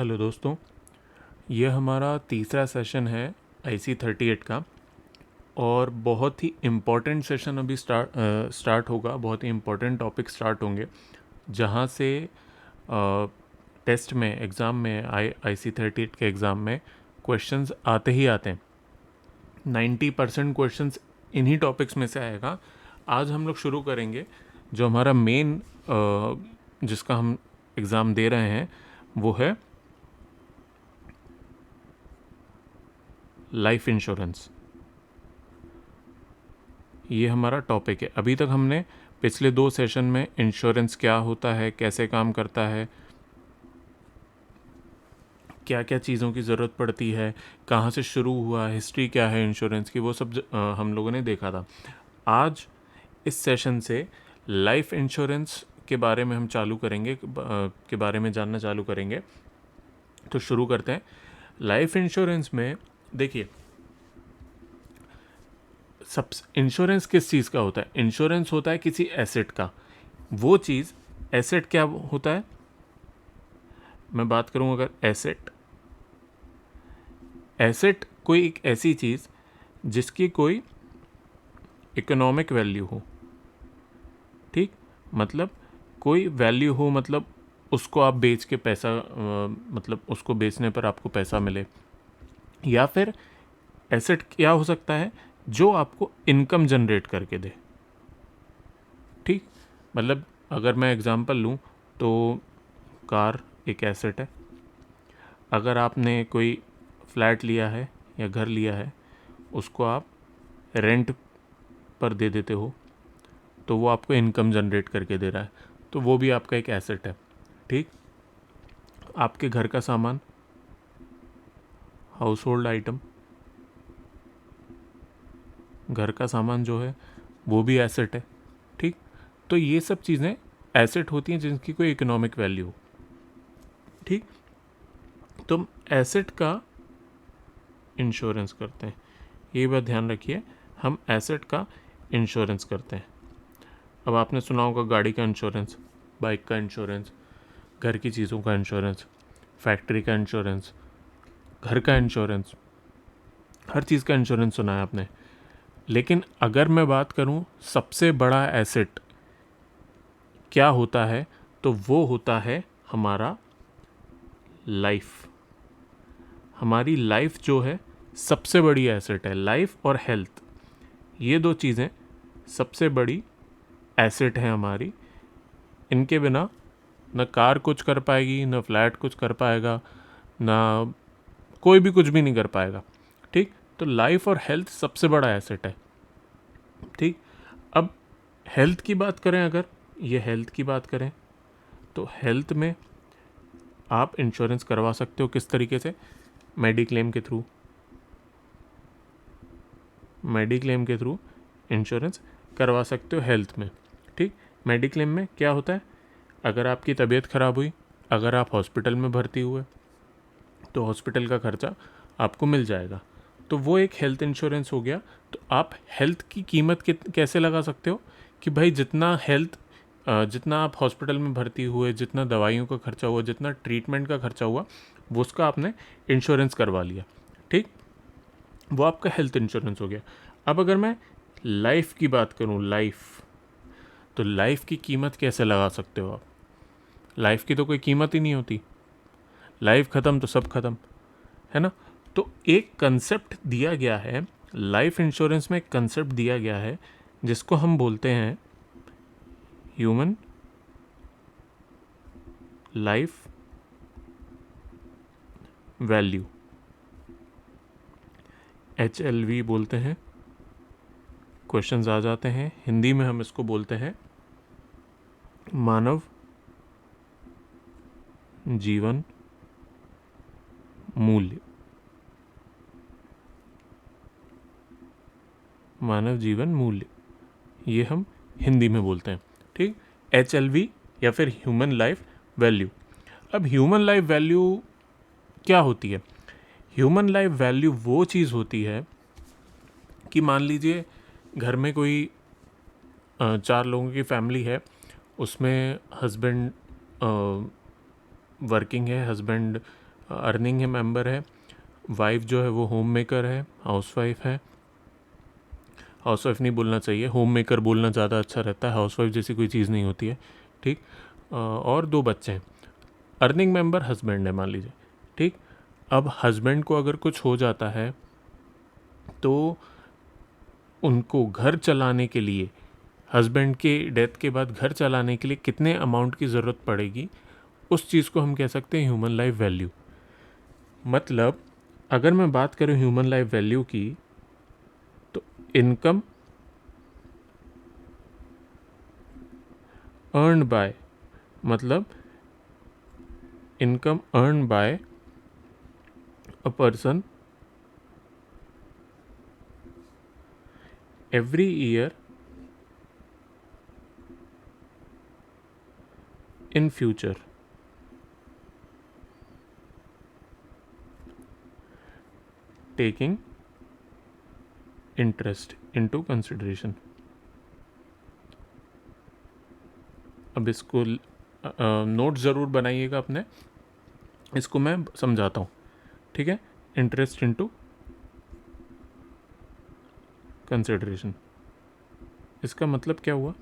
Hello दोस्तों, ये हमारा तीसरा सेशन है IC38 का और बहुत ही इम्पोर्टेंट सेशन अभी स्टार्ट होगा। बहुत ही इम्पोर्टेंट टॉपिक स्टार्ट होंगे जहाँ से टेस्ट में एग्ज़ाम में IC38 के एग्ज़ाम में क्वेश्चंस आते ही आते हैं। 90% क्वेश्चंस इन्हीं टॉपिक्स में से आएगा। आज हम लोग शुरू करेंगे जो हमारा मेन जिसका हम एग्ज़ाम दे रहे हैं वो है लाइफ इंश्योरेंस। ये हमारा टॉपिक है। अभी तक हमने पिछले 2 सेशन में इंश्योरेंस क्या होता है, कैसे काम करता है, क्या क्या चीज़ों की ज़रूरत पड़ती है, कहाँ से शुरू हुआ, हिस्ट्री क्या है इंश्योरेंस की, वो सब हम लोगों ने देखा था। आज इस सेशन से लाइफ इंश्योरेंस के बारे में हम चालू करेंगे, के बारे में जानना चालू करेंगे। तो शुरू करते हैं। लाइफ इंश्योरेंस में देखिए, सब इंश्योरेंस किस चीज़ का होता है? इंश्योरेंस होता है किसी एसेट का। वो चीज़ एसेट क्या होता है? मैं बात करूं अगर एसेट कोई एक ऐसी चीज़ जिसकी कोई इकोनॉमिक वैल्यू हो, ठीक, मतलब कोई वैल्यू हो, मतलब उसको आप बेच के पैसा मतलब उसको बेचने पर आपको पैसा मिले। या फिर एसेट क्या हो सकता है? जो आपको इनकम जनरेट करके दे, ठीक। मतलब अगर मैं एग्जांपल लूँ तो कार एक एसेट है। अगर आपने कोई फ्लैट लिया है या घर लिया है, उसको आप रेंट पर दे देते हो तो वो आपको इनकम जनरेट करके दे रहा है, तो वो भी आपका एक एसेट है, ठीक। आपके घर का सामान, हाउस होल्ड आइटम, घर का सामान जो है वो भी एसेट है, ठीक। तो ये सब चीज़ें एसेट होती हैं जिनकी कोई इकोनॉमिक वैल्यू हो, ठीक। तो एसेट का इंश्योरेंस करते हैं, ये बात ध्यान रखिए, हम एसेट का इंश्योरेंस करते हैं। अब आपने सुना होगा गाड़ी का इंश्योरेंस, बाइक का इंश्योरेंस, घर की चीज़ों का इंश्योरेंस, फैक्ट्री का इंश्योरेंस, घर का इंश्योरेंस, हर चीज़ का इंश्योरेंस सुना है आपने। लेकिन अगर मैं बात करूं सबसे बड़ा एसेट क्या होता है, तो वो होता है हमारा लाइफ। हमारी लाइफ जो है सबसे बड़ी एसेट है। लाइफ और हेल्थ, ये 2 चीज़ें सबसे बड़ी एसेट है हमारी। इनके बिना न कार कुछ कर पाएगी, न फ्लैट कुछ कर पाएगा, ना कोई भी कुछ भी नहीं कर पाएगा, ठीक। तो लाइफ और हेल्थ सबसे बड़ा एसेट है, ठीक। अब हेल्थ की बात करें, अगर ये हेल्थ की बात करें तो हेल्थ में आप इंश्योरेंस करवा सकते हो किस तरीके से? मेडिक्लेम के थ्रू। मेडिक्लेम के थ्रू इंश्योरेंस करवा सकते हो हेल्थ में, ठीक। मेडिक्लेम में क्या होता है? अगर आपकी तबीयत ख़राब हुई, अगर आप हॉस्पिटल में भर्ती हुए, तो हॉस्पिटल का खर्चा आपको मिल जाएगा। तो वो एक हेल्थ इंश्योरेंस हो गया। तो आप हेल्थ की कीमत कैसे लगा सकते हो कि भाई जितना आप हॉस्पिटल में भर्ती हुए, जितना दवाइयों का खर्चा हुआ, जितना ट्रीटमेंट का खर्चा हुआ, वो उसका आपने इंश्योरेंस करवा लिया, ठीक। वो आपका हेल्थ इंश्योरेंस हो गया। अब अगर मैं लाइफ की बात करूँ, तो लाइफ की कीमत कैसे लगा सकते हो आप? लाइफ की तो कोई कीमत ही नहीं होती। लाइफ ख़त्म तो सब ख़त्म, है ना। तो एक कंसेप्ट दिया गया है लाइफ इंश्योरेंस में, एक कंसेप्ट दिया गया है जिसको हम बोलते हैं ह्यूमन लाइफ वैल्यू, HLV बोलते हैं। क्वेश्चंस आ जाते हैं, हिंदी में हम इसको बोलते हैं मानव जीवन मूल्य। मानव जीवन मूल्य, ये हम हिंदी में बोलते हैं, ठीक। HLV या फिर ह्यूमन लाइफ वैल्यू। अब ह्यूमन लाइफ वैल्यू क्या होती है? ह्यूमन लाइफ वैल्यू वो चीज़ होती है कि मान लीजिए घर में कोई 4 लोगों की फैमिली है, उसमें हस्बैंड वर्किंग है, हस्बैंड अर्निंग है मेंबर है, वाइफ जो है वो होम मेकर है, हाउसवाइफ है, हाउसवाइफ नहीं बोलना चाहिए, होम मेकर बोलना ज़्यादा अच्छा रहता है, हाउसवाइफ जैसी कोई चीज़ नहीं होती है, ठीक। और 2 बच्चे हैं। अर्निंग मेंबर हस्बैंड है मान लीजिए, ठीक। अब हस्बैंड को अगर कुछ हो जाता है तो उनको घर चलाने के लिए, हस्बैंड के डेथ के बाद घर चलाने के लिए कितने अमाउंट की ज़रूरत पड़ेगी, उस चीज़ को हम कह सकते हैं ह्यूमन लाइफ वैल्यू। मतलब अगर मैं बात करूं ह्यूमन लाइफ वैल्यू की, तो इनकम अर्न बाय, मतलब income earn by a person every year in future, taking interest into consideration। अब इसको नोट ज़रूर बनाइएगा अपने, इसको मैं समझाता हूँ, ठीक है। इंटरेस्ट इनटू कंसिडरेशन, इसका मतलब क्या हुआ?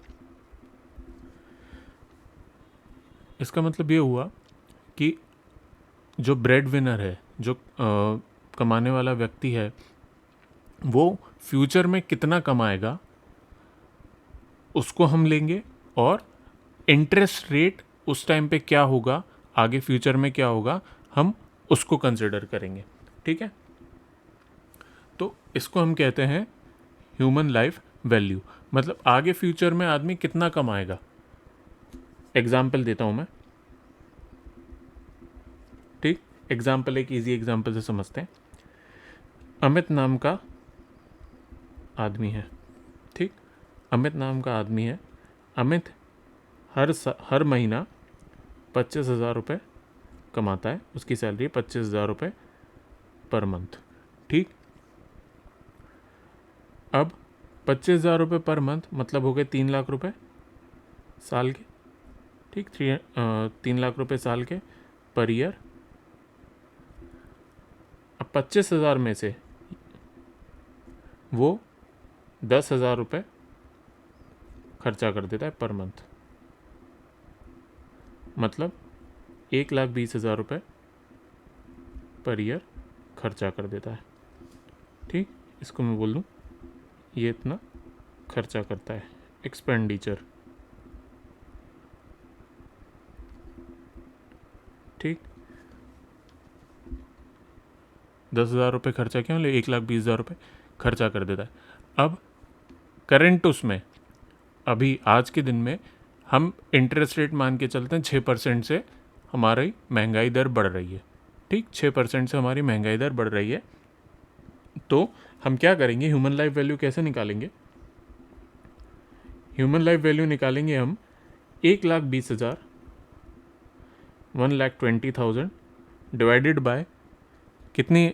इसका मतलब ये हुआ कि जो ब्रेड विनर है, जो कमाने वाला व्यक्ति है, वो फ्यूचर में कितना कमाएगा उसको हम लेंगे, और इंटरेस्ट रेट उस टाइम पे क्या होगा, आगे फ्यूचर में क्या होगा, हम उसको कंसिडर करेंगे, ठीक है। तो इसको हम कहते हैं ह्यूमन लाइफ वैल्यू, मतलब आगे फ्यूचर में आदमी कितना कमाएगा। एग्जाम्पल देता हूँ मैं, ठीक। एग्जाम्पल एक इजी एग्जाम्पल से समझते हैं। अमित नाम का आदमी है, ठीक। अमित नाम का आदमी है। अमित हर महीना 25,000 रुपये कमाता है, उसकी सैलरी 25,000 रुपये पर मंथ, ठीक। अब 25,000 रुपये पर मंथ मतलब हो गए 3 लाख रुपये साल के, ठीक। 3 लाख रुपये साल के पर ईयर। अब 25,000 में से वो 10,000 रुपये खर्चा कर देता है पर मंथ, मतलब 1,20,000 रुपये पर ईयर खर्चा कर देता है, ठीक। इसको मैं बोल दूँ ये इतना खर्चा करता है, एक्सपेंडिचर, ठीक। 10,000 रुपये खर्चा क्यों ले, 1,20,000 रुपये खर्चा कर देता है। अब करेंट उसमें अभी आज के दिन में हम इंटरेस्ट रेट मान के चलते हैं 6% से हमारी महंगाई दर बढ़ रही है, ठीक। 6% से हमारी महंगाई दर बढ़ रही है, तो हम क्या करेंगे, ह्यूमन लाइफ वैल्यू कैसे निकालेंगे? ह्यूमन लाइफ वैल्यू निकालेंगे हम 1,20,000, 1,20,000 डिवाइडेड बाय कितनी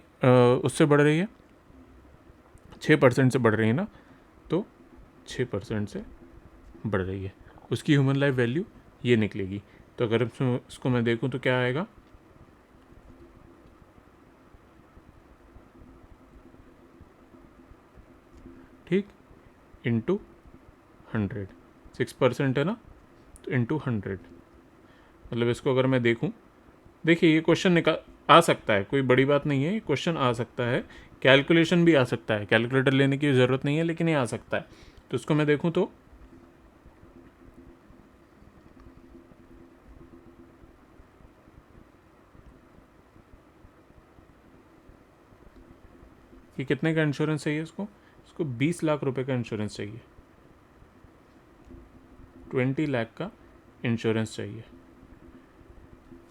उससे बढ़ रही है, 6% से बढ़ रही है ना, तो 6% से बढ़ रही है, उसकी ह्यूमन लाइफ वैल्यू ये निकलेगी। तो अगर इसको मैं देखूं तो क्या आएगा, ठीक, इंटू 100, 6% है ना, तो इंटू 100, मतलब इसको अगर मैं देखूं, देखिए ये क्वेश्चन आ सकता है, कोई बड़ी बात नहीं है, ये क्वेश्चन आ सकता है, कैलकुलेशन भी आ सकता है, कैलकुलेटर लेने की ज़रूरत नहीं है, लेकिन ये आ सकता है। तो इसको मैं देखूं तो कि कितने का इंश्योरेंस चाहिए इसको 20 लाख रुपए का इंश्योरेंस चाहिए, 20 लाख का इंश्योरेंस चाहिए।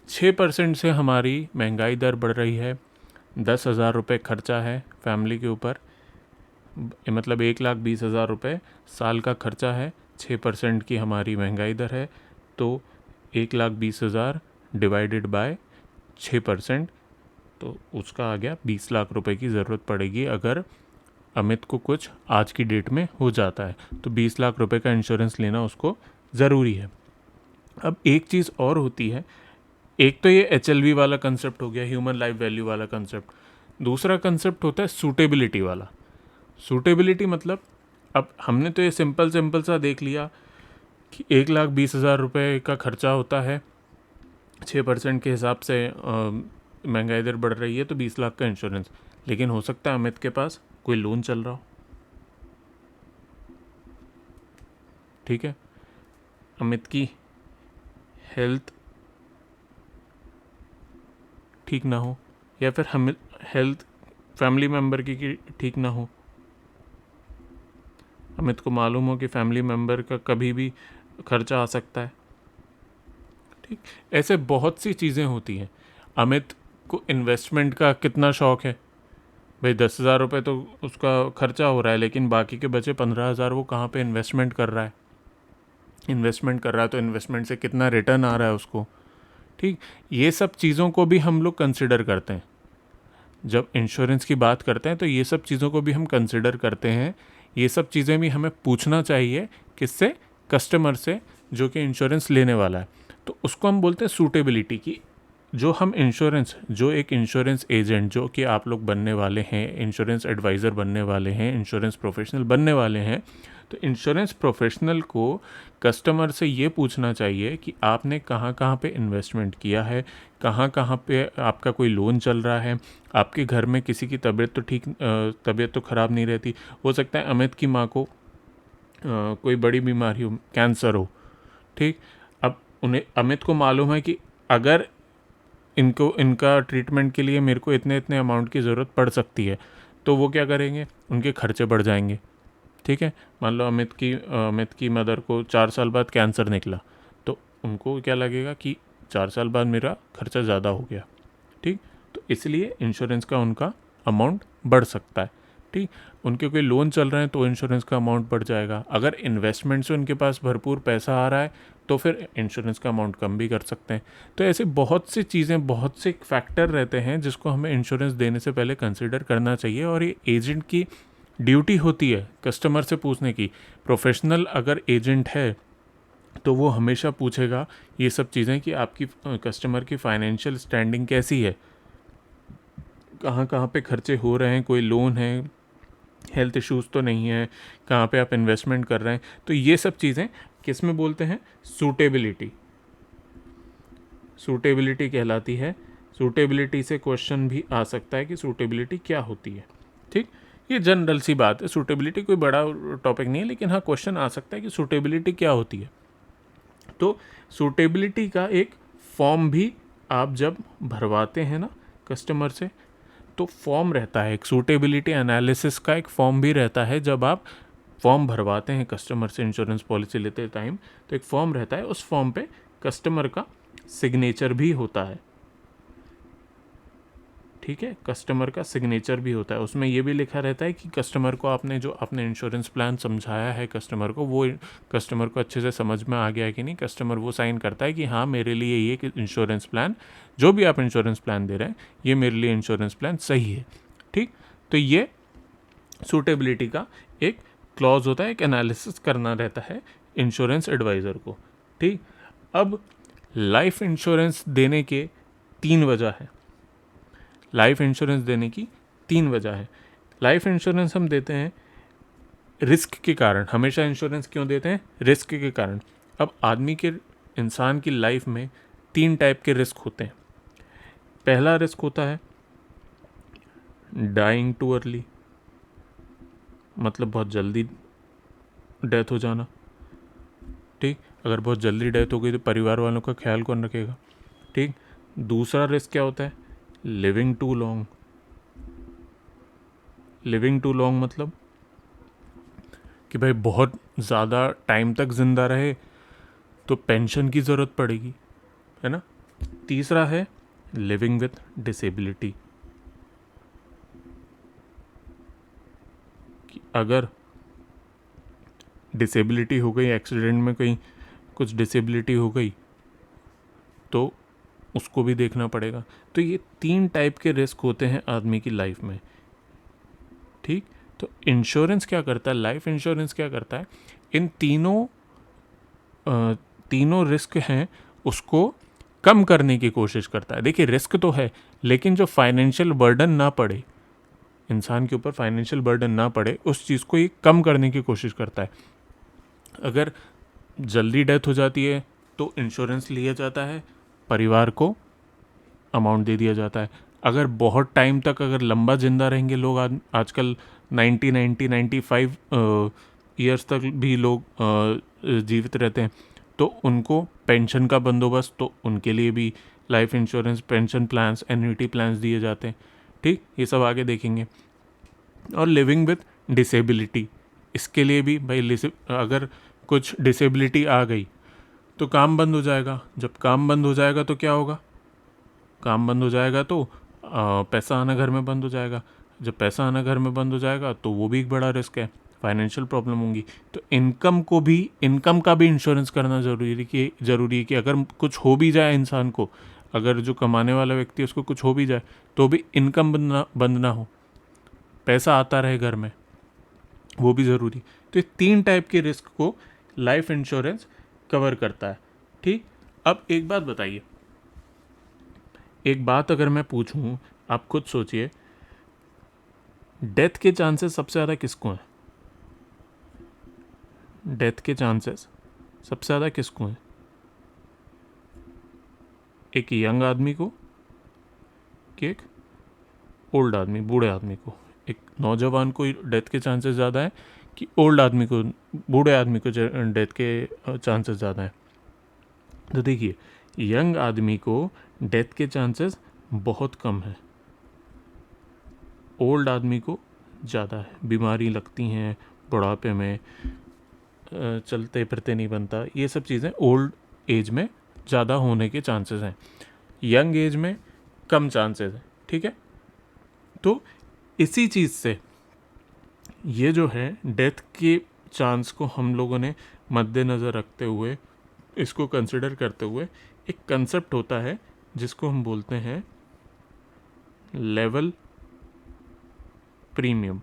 6% से हमारी महंगाई दर बढ़ रही है, 10,000 रुपये खर्चा है फैमिली के ऊपर, मतलब 1,20,000 रुपये साल का खर्चा है, 6% की हमारी महंगाई दर है, तो 1,20,000 डिवाइडेड बाय 6%, तो उसका आ गया 20 लाख रुपए की ज़रूरत पड़ेगी अगर अमित को कुछ आज की डेट में हो जाता है, तो 20 लाख रुपए का इंश्योरेंस लेना उसको ज़रूरी है। अब एक चीज़ और होती है, एक तो ये HLV वाला कंसेप्ट हो गया, ह्यूमन लाइफ वैल्यू वाला कंसेप्ट। दूसरा कंसेप्ट होता है सूटेबिलिटी वाला। सूटेबिलिटी मतलब, अब हमने तो ये सिंपल सिंपल सा देख लिया कि 1,20,000 रुपये का खर्चा होता है, 6% के हिसाब से महंगाई दर बढ़ रही है तो 20 लाख का इंश्योरेंस। लेकिन हो सकता है अमित के पास कोई लोन चल रहा हो, ठीक है, अमित की हेल्थ ठीक ना हो, या फिर हम हेल्थ फैमिली मेम्बर की ठीक ना हो। अमित को मालूम हो कि फैमिली मेम्बर का कभी भी खर्चा आ सकता है, ठीक। ऐसे बहुत सी चीज़ें होती हैं। अमित को इन्वेस्टमेंट का कितना शौक़ है, भाई 10,000 रुपये तो उसका खर्चा हो रहा है, लेकिन बाकी के बचे 15,000 वो कहाँ पे इन्वेस्टमेंट कर रहा है। इन्वेस्टमेंट कर रहा है तो इन्वेस्टमेंट से कितना रिटर्न आ रहा है उसको, ठीक। ये सब चीज़ों को भी हम लोग कंसिडर करते हैं जब इंश्योरेंस की बात करते हैं, तो ये सब चीज़ों को भी हम कंसिडर करते हैं। ये सब चीज़ें भी हमें पूछना चाहिए, किससे, कस्टमर से, जो कि इंश्योरेंस लेने वाला है। तो उसको हम बोलते हैं सूटेबिलिटी की। जो एक इंश्योरेंस एजेंट, जो कि आप लोग बनने वाले हैं, इंश्योरेंस एडवाइज़र बनने वाले हैं, इंश्योरेंस प्रोफेशनल बनने वाले हैं, तो इंश्योरेंस प्रोफेशनल को कस्टमर से ये पूछना चाहिए कि आपने कहाँ कहाँ पे इन्वेस्टमेंट किया है, कहाँ कहाँ पे आपका कोई लोन चल रहा है, आपके घर में किसी की तबीयत तो ख़राब नहीं रहती। हो सकता है अमित की माँ को कोई बड़ी बीमारी हो, कैंसर हो, ठीक। अब उन्हें, अमित को मालूम है कि अगर इनका ट्रीटमेंट के लिए मेरे को इतने इतने अमाउंट की ज़रूरत पड़ सकती है, तो वो क्या करेंगे, उनके खर्चे बढ़ जाएंगे, ठीक है। मान लो अमित की मदर को 4 साल बाद कैंसर निकला, तो उनको क्या लगेगा कि 4 साल बाद मेरा खर्चा ज़्यादा हो गया, ठीक। तो इसलिए इंश्योरेंस का उनका अमाउंट बढ़ सकता है, ठीक। उनके कोई लोन चल रहे हैं तो इंश्योरेंस का अमाउंट बढ़ जाएगा। अगर इन्वेस्टमेंट से उनके पास भरपूर पैसा आ रहा है तो फिर इंश्योरेंस का अमाउंट कम भी कर सकते हैं। तो ऐसे बहुत सी चीज़ें, बहुत से फैक्टर रहते हैं जिसको हमें इंश्योरेंस देने से पहले कंसिडर करना चाहिए, और ये एजेंट की ड्यूटी होती है कस्टमर से पूछने की। प्रोफेशनल अगर एजेंट है तो वो हमेशा पूछेगा ये सब चीज़ें कि आपकी कस्टमर की फाइनेंशियल स्टैंडिंग कैसी है, कहाँ कहाँ पे खर्चे हो रहे हैं, कोई लोन है, हेल्थ इश्यूज़ तो नहीं है, कहाँ पे आप इन्वेस्टमेंट कर रहे हैं। तो ये सब चीज़ें किस में बोलते हैं, सूटेबिलिटी कहलाती है। सूटेबिलिटी से क्वेश्चन भी आ सकता है कि सूटेबिलिटी क्या होती है, ठीक। ये जनरल सी बात है, सूटेबिलिटी कोई बड़ा टॉपिक नहीं है, लेकिन हाँ क्वेश्चन आ सकता है कि सूटेबिलिटी क्या होती है। तो सूटेबिलिटी का एक फॉर्म भी आप जब भरवाते हैं ना कस्टमर से, तो फॉर्म रहता है, एक सूटेबिलिटी एनालिसिस का एक फॉर्म भी रहता है। जब आप फॉर्म भरवाते हैं कस्टमर से इंश्योरेंस पॉलिसी लेते टाइम, तो एक फॉर्म रहता है, उस फॉर्म पे कस्टमर का सिग्नेचर भी होता है, ठीक है। कस्टमर का सिग्नेचर भी होता है, उसमें ये भी लिखा रहता है कि कस्टमर को आपने जो अपने इंश्योरेंस प्लान समझाया है कस्टमर को, वो कस्टमर को अच्छे से समझ में आ गया है कि नहीं। कस्टमर वो साइन करता है कि हाँ, मेरे लिए ये इंश्योरेंस प्लान, जो भी आप इंश्योरेंस प्लान दे रहे हैं, ये मेरे लिए इंश्योरेंस प्लान सही है, ठीक। तो ये सूटेबिलिटी का एक क्लॉज होता है, एक एनालिसिस करना रहता है इंश्योरेंस एडवाइज़र को, ठीक। अब लाइफ इंश्योरेंस देने के 3 वजह है। लाइफ इंश्योरेंस देने की 3 वजह है। लाइफ इंश्योरेंस हम देते हैं रिस्क के कारण। हमेशा इंश्योरेंस क्यों देते हैं, रिस्क के कारण। अब इंसान की लाइफ में 3 टाइप के रिस्क होते हैं। पहला रिस्क होता है डाइंग टू अर्ली, मतलब बहुत जल्दी डेथ हो जाना, ठीक। अगर बहुत जल्दी डेथ हो गई तो परिवार वालों का ख्याल कौन रखेगा, ठीक। दूसरा रिस्क क्या होता है, living too long. Living too long मतलब कि भाई बहुत ज़्यादा टाइम तक ज़िंदा रहे तो पेंशन की ज़रूरत पड़ेगी, है ना। तीसरा है लिविंग विथ डिसेबिलिटी, कि अगर डिसेबिलिटी हो गई, एक्सीडेंट में कहीं कुछ डिसेबिलिटी हो गई तो उसको भी देखना पड़ेगा। तो ये 3 टाइप के रिस्क होते हैं आदमी की लाइफ में, ठीक। तो इंश्योरेंस क्या करता है, लाइफ इंश्योरेंस क्या करता है, इन तीनों रिस्क हैं उसको कम करने की कोशिश करता है। देखिए रिस्क तो है, लेकिन जो फाइनेंशियल बर्डन ना पड़े इंसान के ऊपर, फाइनेंशियल बर्डन ना पड़े, उस चीज़ को ये कम करने की कोशिश करता है। अगर जल्दी डेथ हो जाती है तो इंश्योरेंस लिया जाता है, परिवार को अमाउंट दे दिया जाता है। अगर बहुत टाइम तक, अगर लंबा जिंदा रहेंगे लोग, आजकल 95 ईयर्स तक भी लोग जीवित रहते हैं, तो उनको पेंशन का बंदोबस्त, तो उनके लिए भी life insurance, pension plans, annuity plans दिए जाते हैं। ठीक, ये सब आगे देखेंगे। और लिविंग विथ डिसेबिलिटी, इसके लिए भी भाई अगर कुछ डिसेबिलिटी आ गई तो काम बंद हो जाएगा। जब काम बंद हो जाएगा तो क्या होगा? काम बंद हो जाएगा तो पैसा आना घर में बंद हो जाएगा। जब पैसा आना घर में बंद हो जाएगा तो वो भी एक बड़ा रिस्क है, फाइनेंशियल प्रॉब्लम होंगी। तो इनकम का भी इंश्योरेंस करना ज़रूरी है कि अगर कुछ हो भी जाए इंसान को, अगर जो कमाने वाला व्यक्ति है उसको कुछ हो भी जाए, तो भी इनकम बंद ना हो, पैसा आता रहे घर में, वो भी ज़रूरी। तो ये 3 टाइप के रिस्क को लाइफ इंश्योरेंस कवर करता है। ठीक, अब एक बात बताइए, एक बात अगर मैं पूछूं, आप खुद सोचिए, डेथ के चांसेस सबसे ज़्यादा किसको हैं? डेथ के चांसेस सबसे ज़्यादा किसको हैं? एक यंग आदमी को कि एक ओल्ड आदमी, बूढ़े आदमी को? एक नौजवान को डेथ के चांसेस ज़्यादा है कि ओल्ड आदमी को, बूढ़े आदमी को डेथ के चांसेस ज़्यादा हैं? तो देखिए, यंग आदमी को डेथ के चांसेस बहुत कम है, ओल्ड आदमी को ज़्यादा है। बीमारी लगती हैं बुढ़ापे में, चलते फिरते नहीं बनता, ये सब चीज़ें ओल्ड एज में ज़्यादा होने के चांसेस हैं, यंग एज में कम चांसेस हैं। ठीक है, तो इसी चीज़ से ये जो है डेथ के चांस को हम लोगों ने मद्देनज़र रखते हुए, इसको कंसिडर करते हुए, एक कंसेप्ट होता है जिसको हम बोलते हैं लेवल प्रीमियम।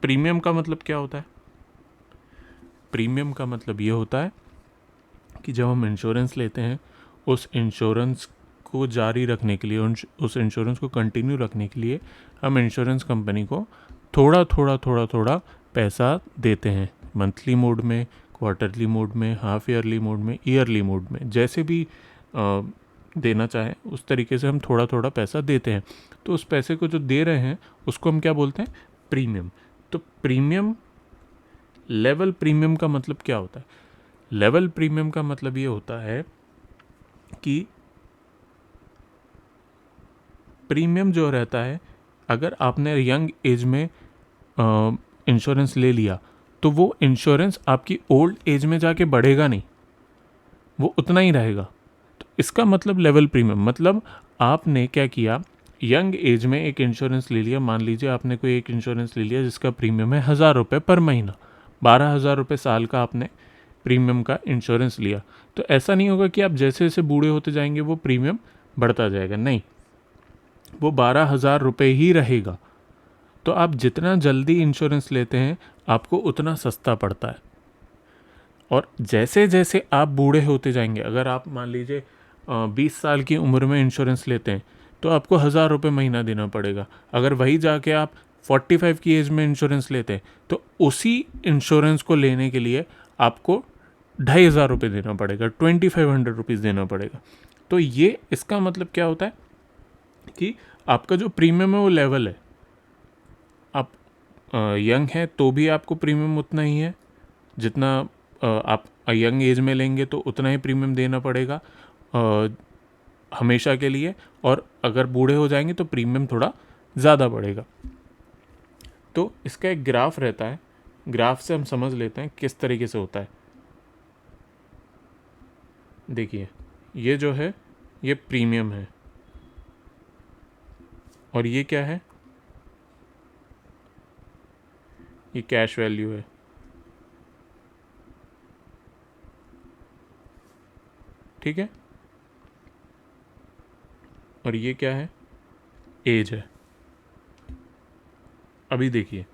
प्रीमियम का मतलब क्या होता है? प्रीमियम का मतलब ये होता है कि जब हम इंश्योरेंस लेते हैं, उस इंश्योरेंस को जारी रखने के लिए, उस इंश्योरेंस को कंटिन्यू रखने के लिए हम इंश्योरेंस कंपनी को थोड़ा पैसा देते हैं, मंथली मोड में, क्वार्टरली मोड में, हाफ ईयरली मोड में, ईयरली मोड में, जैसे भी देना चाहें उस तरीके से हम थोड़ा पैसा देते हैं। तो उस पैसे को जो दे रहे हैं उसको हम क्या बोलते हैं? प्रीमियम। तो प्रीमियम, लेवल प्रीमियम का मतलब क्या होता है? लेवल प्रीमियम का मतलब ये होता है कि प्रीमियम जो रहता है, अगर आपने यंग एज में इंश्योरेंस ले लिया तो वो इंश्योरेंस आपकी ओल्ड एज में जाके बढ़ेगा नहीं, वो उतना ही रहेगा। तो इसका मतलब लेवल प्रीमियम, मतलब आपने क्या किया, यंग एज में एक इंश्योरेंस ले लिया, मान लीजिए आपने कोई एक इंश्योरेंस ले लिया जिसका प्रीमियम है 1,000 रुपये पर महीना, 12,000 रुपये साल का आपने प्रीमियम का इंश्योरेंस लिया। तो ऐसा नहीं होगा कि आप जैसे जैसे बूढ़े होते जाएंगे वो प्रीमियम बढ़ता जाएगा, नहीं, वो 12,000 रुपये ही रहेगा। तो आप जितना जल्दी इंश्योरेंस लेते हैं आपको उतना सस्ता पड़ता है। और जैसे जैसे आप बूढ़े होते जाएंगे, अगर आप मान लीजिए 20 साल की उम्र में इंश्योरेंस लेते हैं तो आपको 1,000 रुपये महीना देना पड़ेगा। अगर वही जाके आप 45 की एज में इंश्योरेंस लेते हैं तो उसी इंश्योरेंस को लेने के लिए आपको 2,500 रुपये देना पड़ेगा, 2,500 रुपीज़ देना पड़ेगा। तो ये इसका मतलब क्या होता है कि आपका जो प्रीमियम है वो लेवल है। आप यंग हैं तो भी आपको प्रीमियम उतना ही है, जितना आप यंग एज में लेंगे तो उतना ही प्रीमियम देना पड़ेगा हमेशा के लिए, और अगर बूढ़े हो जाएंगे तो प्रीमियम थोड़ा ज़्यादा बढ़ेगा। तो इसका एक ग्राफ रहता है, ग्राफ से हम समझ लेते हैं किस तरीके से होता है। देखिए, ये जो है ये प्रीमियम है और ये क्या है? ये कैश वैल्यू है। ठीक है, और ये क्या है? एज है। अभी देखिए,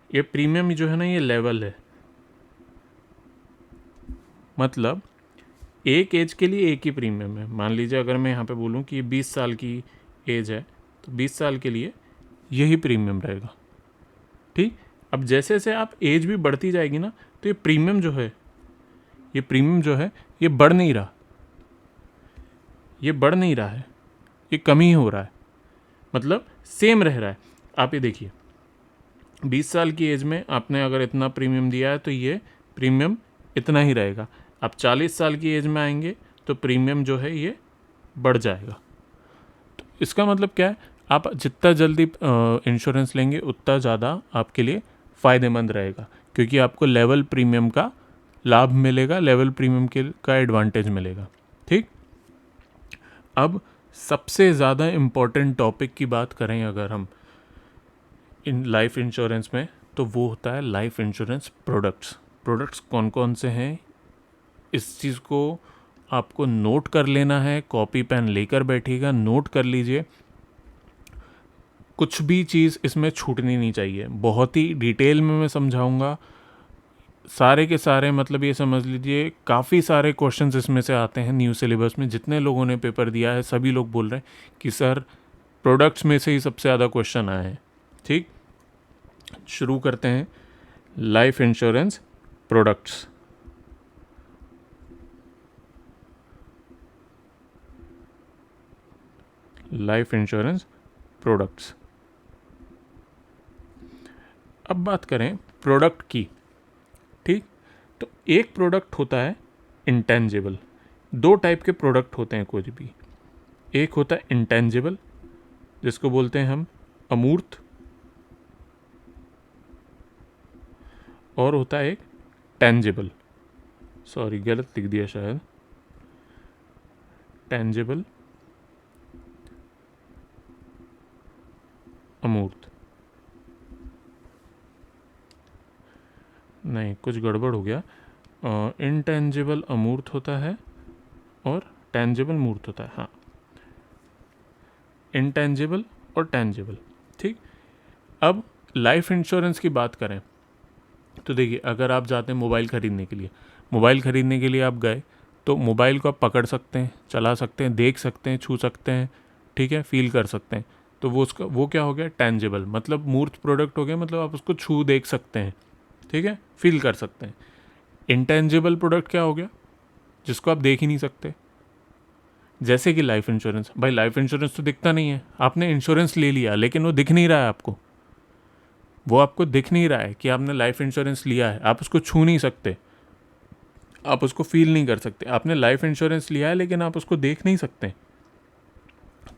ये प्रीमियम जो है ना, ये लेवल है, मतलब एक एज के लिए एक ही प्रीमियम है। मान लीजिए अगर मैं यहाँ पे बोलूँ कि 20 साल की एज है तो 20 साल के लिए यही प्रीमियम रहेगा। ठीक, अब जैसे जैसे आप एज भी बढ़ती जाएगी ना तो ये प्रीमियम जो है ये बढ़ नहीं रहा, है, ये कम ही हो रहा है, मतलब सेम रह रहा है। आप ये देखिए 20 साल की एज में आपने अगर इतना प्रीमियम दिया है तो ये प्रीमियम इतना ही रहेगा। आप 40 साल की एज में आएंगे तो प्रीमियम जो है ये बढ़ जाएगा। तो इसका मतलब क्या है, आप जितना जल्दी इंश्योरेंस लेंगे उतना ज़्यादा आपके लिए फ़ायदेमंद रहेगा, क्योंकि आपको लेवल प्रीमियम का लाभ मिलेगा, लेवल प्रीमियम का एडवांटेज मिलेगा। ठीक, अब सबसे ज़्यादा इम्पॉर्टेंट टॉपिक की बात करें अगर हम इन लाइफ इंश्योरेंस में, तो वो होता है लाइफ इंश्योरेंस प्रोडक्ट्स कौन कौन से हैं। इस चीज़ को आपको नोट कर लेना है, कॉपी पेन लेकर बैठिएगा, नोट कर लीजिए। कुछ भी चीज़ इसमें छूटनी नहीं चाहिए, बहुत ही डिटेल में मैं समझाऊंगा सारे के सारे। मतलब ये समझ लीजिए काफ़ी सारे क्वेश्चंस इसमें से आते हैं न्यू सिलेबस में। जितने लोगों ने पेपर दिया है सभी लोग बोल रहे हैं कि सर प्रोडक्ट्स में से ही सबसे ज़्यादा क्वेश्चन आए हैं। ठीक, शुरू करते हैं life insurance products. Life insurance products. अब बात करें प्रोडक्ट की। ठीक, तो एक प्रोडक्ट होता है इंटेंजिबल। दो टाइप के प्रोडक्ट होते हैं कोई भी। एक होता है इंटेंजिबल जिसको बोलते हैं हम अमूर्त, और होता है एक टेंजिबल, सॉरी गलत लिख दिया शायद, टेंजिबल अमूर्त, नहीं कुछ गड़बड़ हो गया। इनटेंजिबल अमूर्त होता है और टेंजिबल मूर्त होता है। हाँ, इनटेंजिबल और टेंजिबल। ठीक, अब लाइफ इंश्योरेंस की बात करें तो देखिए अगर आप जाते हैं मोबाइल ख़रीदने के लिए आप गए तो मोबाइल को आप पकड़ सकते हैं, चला सकते हैं, देख सकते हैं, छू सकते हैं, ठीक है, फील कर सकते हैं। तो वो क्या हो गया, टेंजिबल, मतलब मूर्त प्रोडक्ट हो गया, मतलब आप उसको छू देख सकते हैं, ठीक है, फील कर सकते हैं। इंटेंजिबल प्रोडक्ट क्या हो गया, जिसको आप देख ही नहीं सकते, जैसे कि लाइफ इंश्योरेंस। भाई लाइफ इंश्योरेंस तो दिखता नहीं है, आपने इंश्योरेंस ले लिया लेकिन वो दिख नहीं रहा है आपको, वो आपको दिख नहीं रहा है कि आपने लाइफ इंश्योरेंस लिया है, आप उसको छू नहीं सकते, आप उसको फील नहीं कर सकते। आपने लाइफ इंश्योरेंस लिया है लेकिन आप उसको देख नहीं सकते।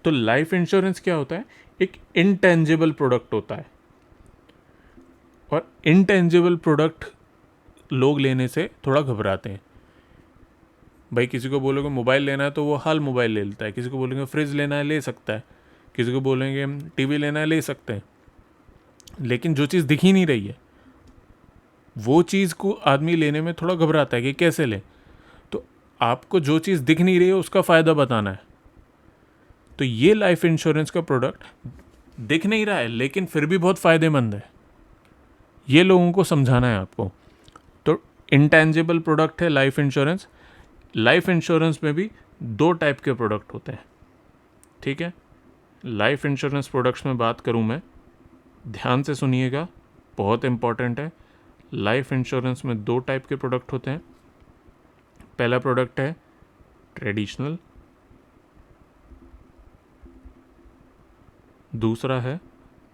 तो लाइफ इंश्योरेंस क्या होता है, एक इनटेंजिबल प्रोडक्ट होता है। और इनटेंजिबल प्रोडक्ट लोग लेने से थोड़ा घबराते हैं। भाई किसी को बोलोगे मोबाइल लेना है तो वो हाल मोबाइल ले लेता है, किसी को बोलेंगे फ्रिज लेना है ले सकता है, किसी को बोलेंगे टीवी लेना है ले सकते हैं, लेकिन जो चीज़ दिख ही नहीं रही है वो चीज़ को आदमी लेने में थोड़ा घबराता है कि कैसे ले। तो आपको जो चीज़ दिख नहीं रही है उसका फ़ायदा बताना है। तो ये लाइफ इंश्योरेंस का प्रोडक्ट दिख नहीं रहा है लेकिन फिर भी बहुत फ़ायदेमंद है, ये लोगों को समझाना है आपको। तो इंटेंजिबल प्रोडक्ट है लाइफ इंश्योरेंस। लाइफ इंश्योरेंस में भी दो टाइप के प्रोडक्ट होते हैं। ठीक है, लाइफ इंश्योरेंस प्रोडक्ट्स में बात करूं मैं, ध्यान से सुनिएगा, बहुत इंपॉर्टेंट है। लाइफ इंश्योरेंस में दो टाइप के प्रोडक्ट होते हैं। पहला प्रोडक्ट है ट्रेडिशनल, दूसरा है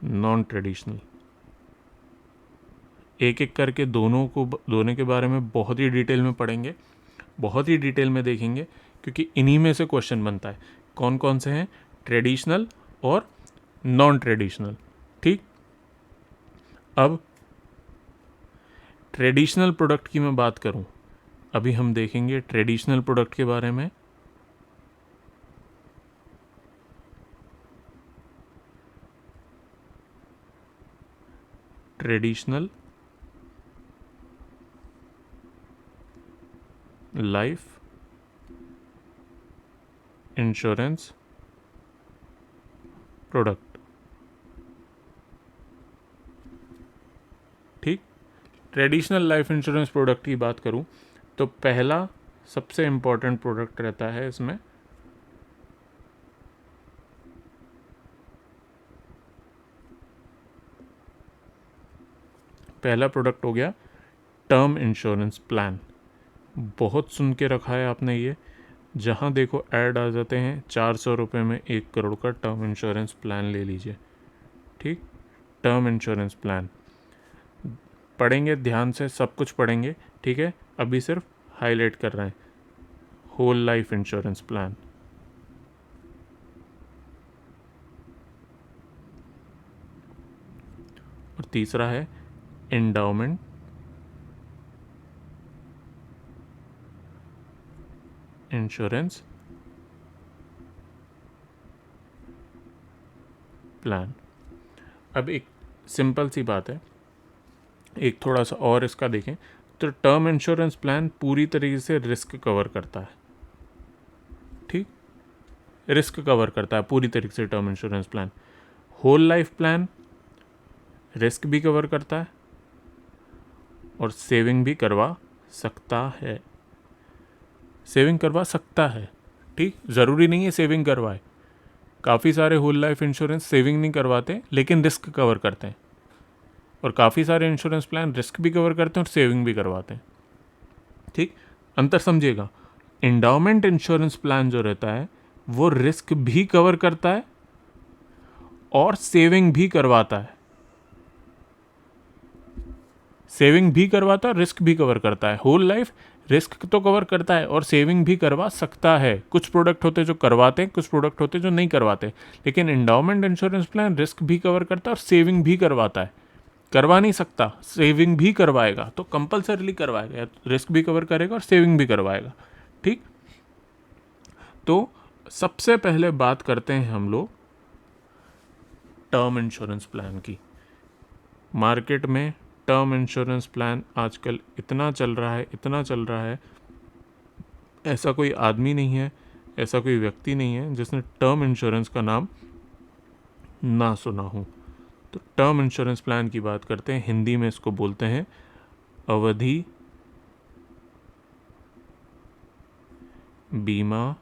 नॉन ट्रेडिशनल। एक एक करके दोनों के बारे में बहुत ही डिटेल में पढ़ेंगे, बहुत ही डिटेल में देखेंगे, क्योंकि इन्हीं में से क्वेश्चन बनता है कौन कौन से हैं, ट्रेडिशनल और नॉन ट्रेडिशनल। ठीक, अब ट्रेडिशनल प्रोडक्ट की मैं बात करूं, अभी हम देखेंगे ट्रेडिशनल प्रोडक्ट के बारे में। Traditional life insurance product. ठीक, ट्रेडिशनल लाइफ इंश्योरेंस प्रोडक्ट की बात करूं तो पहला सबसे इम्पोर्टेंट प्रोडक्ट रहता है इसमें पहला प्रोडक्ट हो गया टर्म इंश्योरेंस प्लान। बहुत सुन के रखा है आपने ये, जहाँ देखो ऐड आ जाते हैं 400 रुपये में 1 करोड़ का टर्म इंश्योरेंस प्लान ले लीजिए। ठीक, टर्म इंश्योरेंस प्लान पढ़ेंगे ध्यान से, सब कुछ पढ़ेंगे, ठीक है। अभी सिर्फ हाईलाइट कर रहे हैं। होल लाइफ इंश्योरेंस प्लान, और तीसरा है एंडाउमेंट इंश्योरेंस प्लान। अब एक सिंपल सी बात है, एक थोड़ा सा और इसका देखें तो टर्म इंश्योरेंस प्लान पूरी तरीके से रिस्क कवर करता है। ठीक, रिस्क कवर करता है पूरी तरीके से term insurance plan. Whole life plan risk भी कवर करता है और सेविंग भी करवा सकता है। सेविंग करवा सकता है, ठीक, ज़रूरी नहीं है सेविंग करवाए। काफ़ी सारे होल लाइफ इंश्योरेंस सेविंग नहीं करवाते लेकिन रिस्क कवर करते हैं, और काफ़ी सारे इंश्योरेंस प्लान रिस्क भी कवर करते हैं और सेविंग भी करवाते हैं। ठीक, अंतर समझिएगा। एंडाउमेंट इंश्योरेंस प्लान जो रहता है वो रिस्क भी कवर करता है और सेविंग भी करवाता है। सेविंग भी करवाता है, रिस्क भी कवर करता है। होल लाइफ रिस्क तो कवर करता है और सेविंग भी करवा सकता है। कुछ प्रोडक्ट होते हैं जो करवाते हैं, कुछ प्रोडक्ट होते हैं जो नहीं करवाते, लेकिन एंडाउमेंट इंश्योरेंस प्लान रिस्क भी कवर करता है और सेविंग भी करवाता है। करवा नहीं सकता, सेविंग भी करवाएगा, तो कंपलसरीली करवाएगा, रिस्क भी कवर करेगा और सेविंग भी करवाएगा। ठीक, तो सबसे पहले बात करते हैं हम लोग टर्म इंश्योरेंस प्लान की। मार्केट में टर्म इंश्योरेंस प्लान आजकल इतना चल रहा है, इतना चल रहा है, ऐसा कोई आदमी नहीं है, ऐसा कोई व्यक्ति नहीं है जिसने टर्म इंश्योरेंस का नाम ना सुना हो। तो टर्म इंश्योरेंस प्लान की बात करते हैं, हिंदी में इसको बोलते हैं अवधि बीमा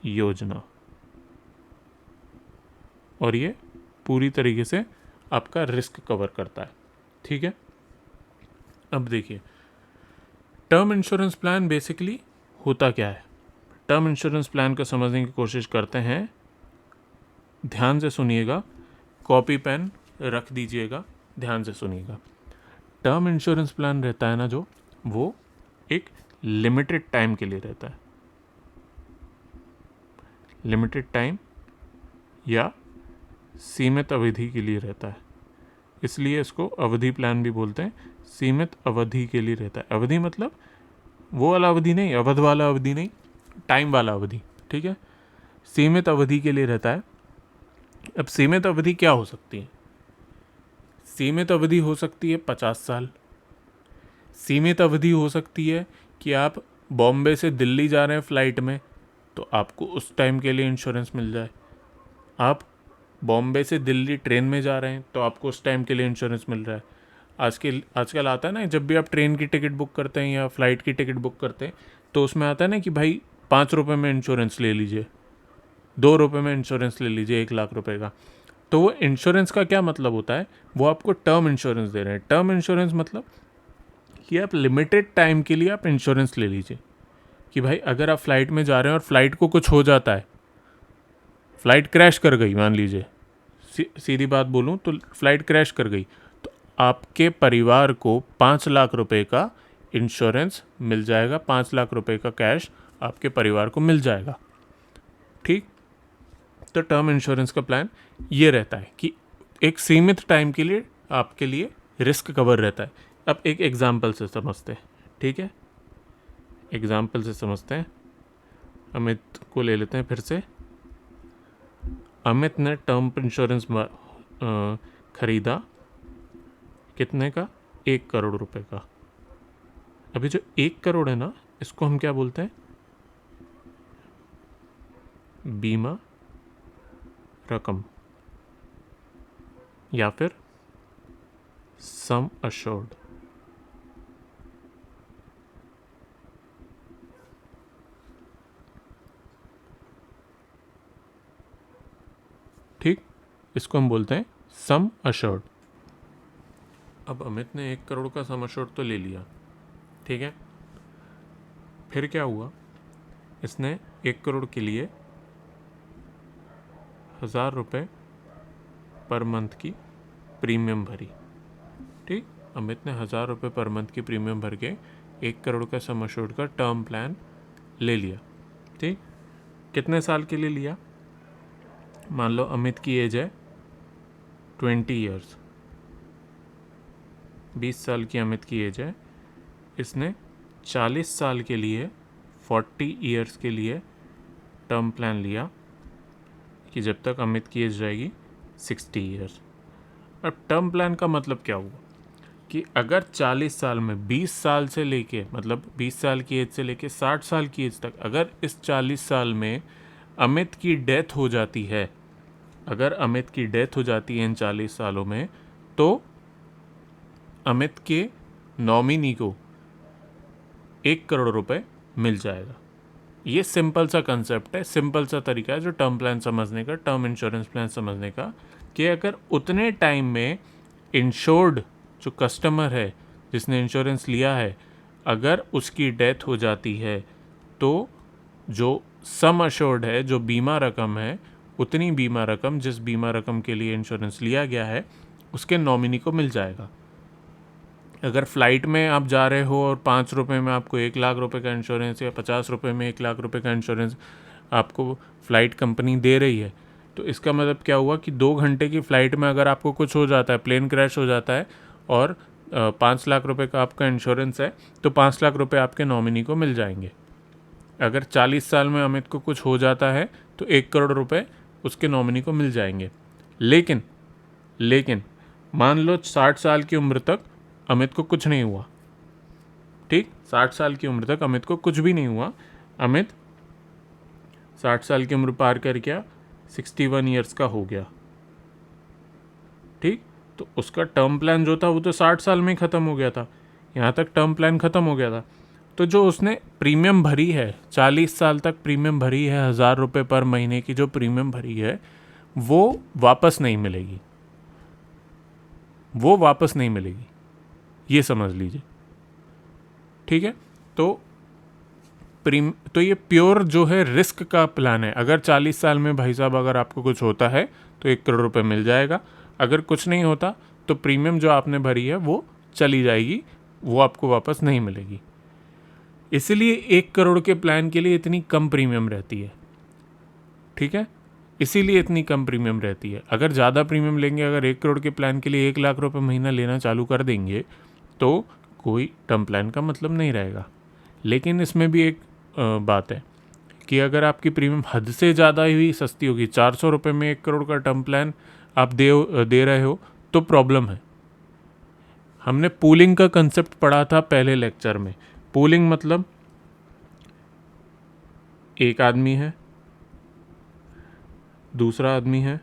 योजना, और ये पूरी तरीके से आपका रिस्क कवर करता है। ठीक है, अब देखिए टर्म इंश्योरेंस प्लान बेसिकली होता क्या है। टर्म इंश्योरेंस प्लान को समझने की कोशिश करते हैं, ध्यान से सुनिएगा, कॉपी पेन रख दीजिएगा, ध्यान से सुनिएगा। टर्म इंश्योरेंस प्लान रहता है ना जो, वो एक लिमिटेड टाइम के लिए रहता है। लिमिटेड टाइम या सीमित अवधि के लिए रहता है, इसलिए इसको अवधि प्लान भी बोलते हैं। सीमित अवधि के लिए रहता है। अवधि मतलब वो वाला अवधि नहीं, अवध वाला अवधि नहीं, टाइम वाला अवधि। ठीक है, सीमित अवधि के लिए रहता है। अब सीमित अवधि क्या हो सकती है? सीमित अवधि हो सकती है 50 साल। सीमित अवधि हो सकती है कि आप बॉम्बे से दिल्ली जा रहे हैं फ़्लाइट में, तो आपको उस टाइम के लिए इंश्योरेंस मिल जाए। आप बॉम्बे से दिल्ली ट्रेन में जा रहे हैं तो आपको उस टाइम के लिए इंश्योरेंस मिल रहा है। आजकल आता है ना, जब भी आप ट्रेन की टिकट बुक करते हैं या फ़्लाइट की टिकट बुक करते हैं तो उसमें आता है ना कि भाई 5 रुपये में इंश्योरेंस ले लीजिए, 2 रुपये में इंश्योरेंस ले लीजिए 1 लाख रुपए का। तो वो इंश्योरेंस का क्या मतलब होता है, वो आपको टर्म इंश्योरेंस दे रहे हैं। टर्म इंश्योरेंस मतलब कि आप लिमिटेड टाइम के लिए आप इंश्योरेंस ले लीजिए, कि भाई अगर आप फ्लाइट में जा रहे हैं और फ्लाइट को कुछ हो जाता है, फ़्लाइट क्रैश कर गई मान लीजिए, सीधी बात बोलूँ तो फ़्लाइट क्रैश कर गई, तो आपके परिवार को 5 लाख रुपए का इंश्योरेंस मिल जाएगा। 5 लाख रुपए का कैश आपके परिवार को मिल जाएगा। ठीक, तो टर्म इंश्योरेंस का प्लान ये रहता है कि एक सीमित टाइम के लिए आपके लिए रिस्क कवर रहता है। अब एक एग्जाम्पल से समझते हैं, ठीक है, एग्जाम्पल से समझते हैं। अमित को ले लेते हैं फिर से। अमित ने टर्म इंश्योरेंस खरीदा, कितने का? 1 करोड़ रुपए का। अभी जो 1 करोड़ है ना, इसको हम क्या बोलते हैं? बीमा रकम या फिर सम अश्योर्ड। इसको हम बोलते हैं सम अश्योर्ड। अब अमित ने 1 करोड़ का सम अश्योर्ड तो ले लिया, ठीक है। फिर क्या हुआ, इसने 1 करोड़ के लिए 1000 रुपये पर मंथ की प्रीमियम भरी, ठीक। अमित ने 1000 रुपये पर मंथ की प्रीमियम भर के 1 करोड़ का सम अश्योर्ड का टर्म प्लान ले लिया, ठीक। कितने साल के लिए लिया, मान लो अमित की एज है 20 ईयर्स, 20 साल की अमित की एज है। इसने 40 साल के लिए 40 ईयर्स के लिए टर्म प्लान लिया कि जब तक अमित की एज जाएगी 60 ईयर्स। अब टर्म प्लान का मतलब क्या हुआ कि अगर 40 साल में 20 साल से लेके, मतलब 20 साल की एज से लेके 60 साल की एज तक, अगर इस 40 साल में अमित की डेथ हो जाती है, अगर अमित की डेथ हो जाती है इन 40 सालों में, तो अमित के नॉमिनी को 1 करोड़ रुपए मिल जाएगा। ये सिंपल सा कंसेप्ट है, सिंपल सा तरीका है जो टर्म प्लान समझने का, टर्म इंश्योरेंस प्लान समझने का, कि अगर उतने टाइम में इंश्योर्ड जो कस्टमर है जिसने इंश्योरेंस लिया है, अगर उसकी डेथ हो जाती है तो जो सम अश्योर्ड है, जो बीमा रकम है, उतनी बीमा रकम जिस बीमा रकम के लिए इंश्योरेंस लिया गया है उसके नॉमिनी को मिल जाएगा। अगर फ़्लाइट में आप जा रहे हो और 5 रुपये में आपको 1 लाख रुपए का इंश्योरेंस या 50 रुपये में 1 लाख रुपए का इंश्योरेंस आपको फ़्लाइट कंपनी दे रही है, तो इसका मतलब क्या हुआ कि 2 घंटे की फ़्लाइट में अगर आपको कुछ हो जाता है, प्लेन क्रैश हो जाता है और 5 लाख रुपए का आपका इंश्योरेंस है, तो 5 लाख रुपए आपके नॉमिनी को मिल जाएंगे। अगर 40 साल में अमित को कुछ हो जाता है तो 1 करोड़ रुपए उसके नॉमिनी को मिल जाएंगे। लेकिन मान लो 60 साल की उम्र तक अमित को कुछ नहीं हुआ, ठीक। 60 साल की उम्र तक अमित को कुछ भी नहीं हुआ। अमित 60 साल की उम्र पार कर गया, 61 ईयर्स का हो गया, ठीक। तो उसका टर्म प्लान जो था वो तो 60 साल में ही ख़त्म हो गया था, यहाँ तक टर्म प्लान ख़त्म हो गया था। तो जो उसने प्रीमियम भरी है, 40 साल तक प्रीमियम भरी है, 1000 रुपये पर महीने की जो प्रीमियम भरी है, वो वापस नहीं मिलेगी, वो वापस नहीं मिलेगी, ये समझ लीजिए, ठीक है। तो ये प्योर जो है रिस्क का प्लान है। अगर 40 साल में भाई साहब अगर आपको कुछ होता है तो 1 करोड़ रुपए मिल जाएगा, अगर कुछ नहीं होता तो प्रीमियम जो आपने भरी है वो चली जाएगी, वो आपको वापस नहीं मिलेगी। इसलिए 1 करोड़ के प्लान के लिए इतनी कम प्रीमियम रहती है, ठीक है, इसीलिए इतनी कम प्रीमियम रहती है। अगर ज़्यादा प्रीमियम लेंगे, अगर 1 करोड़ के प्लान के लिए 1 लाख रुपए महीना लेना चालू कर देंगे तो कोई टर्म प्लान का मतलब नहीं रहेगा। लेकिन इसमें भी एक बात है कि अगर आपकी प्रीमियम हद से ज़्यादा ही सस्ती होगी, 400 रुपये में 1 करोड़ का टर्म प्लान आप दे रहे हो, तो प्रॉब्लम है। हमने पूलिंग का कंसेप्ट पढ़ा था पहले लेक्चर में। पूलिंग मतलब एक आदमी है, दूसरा आदमी है,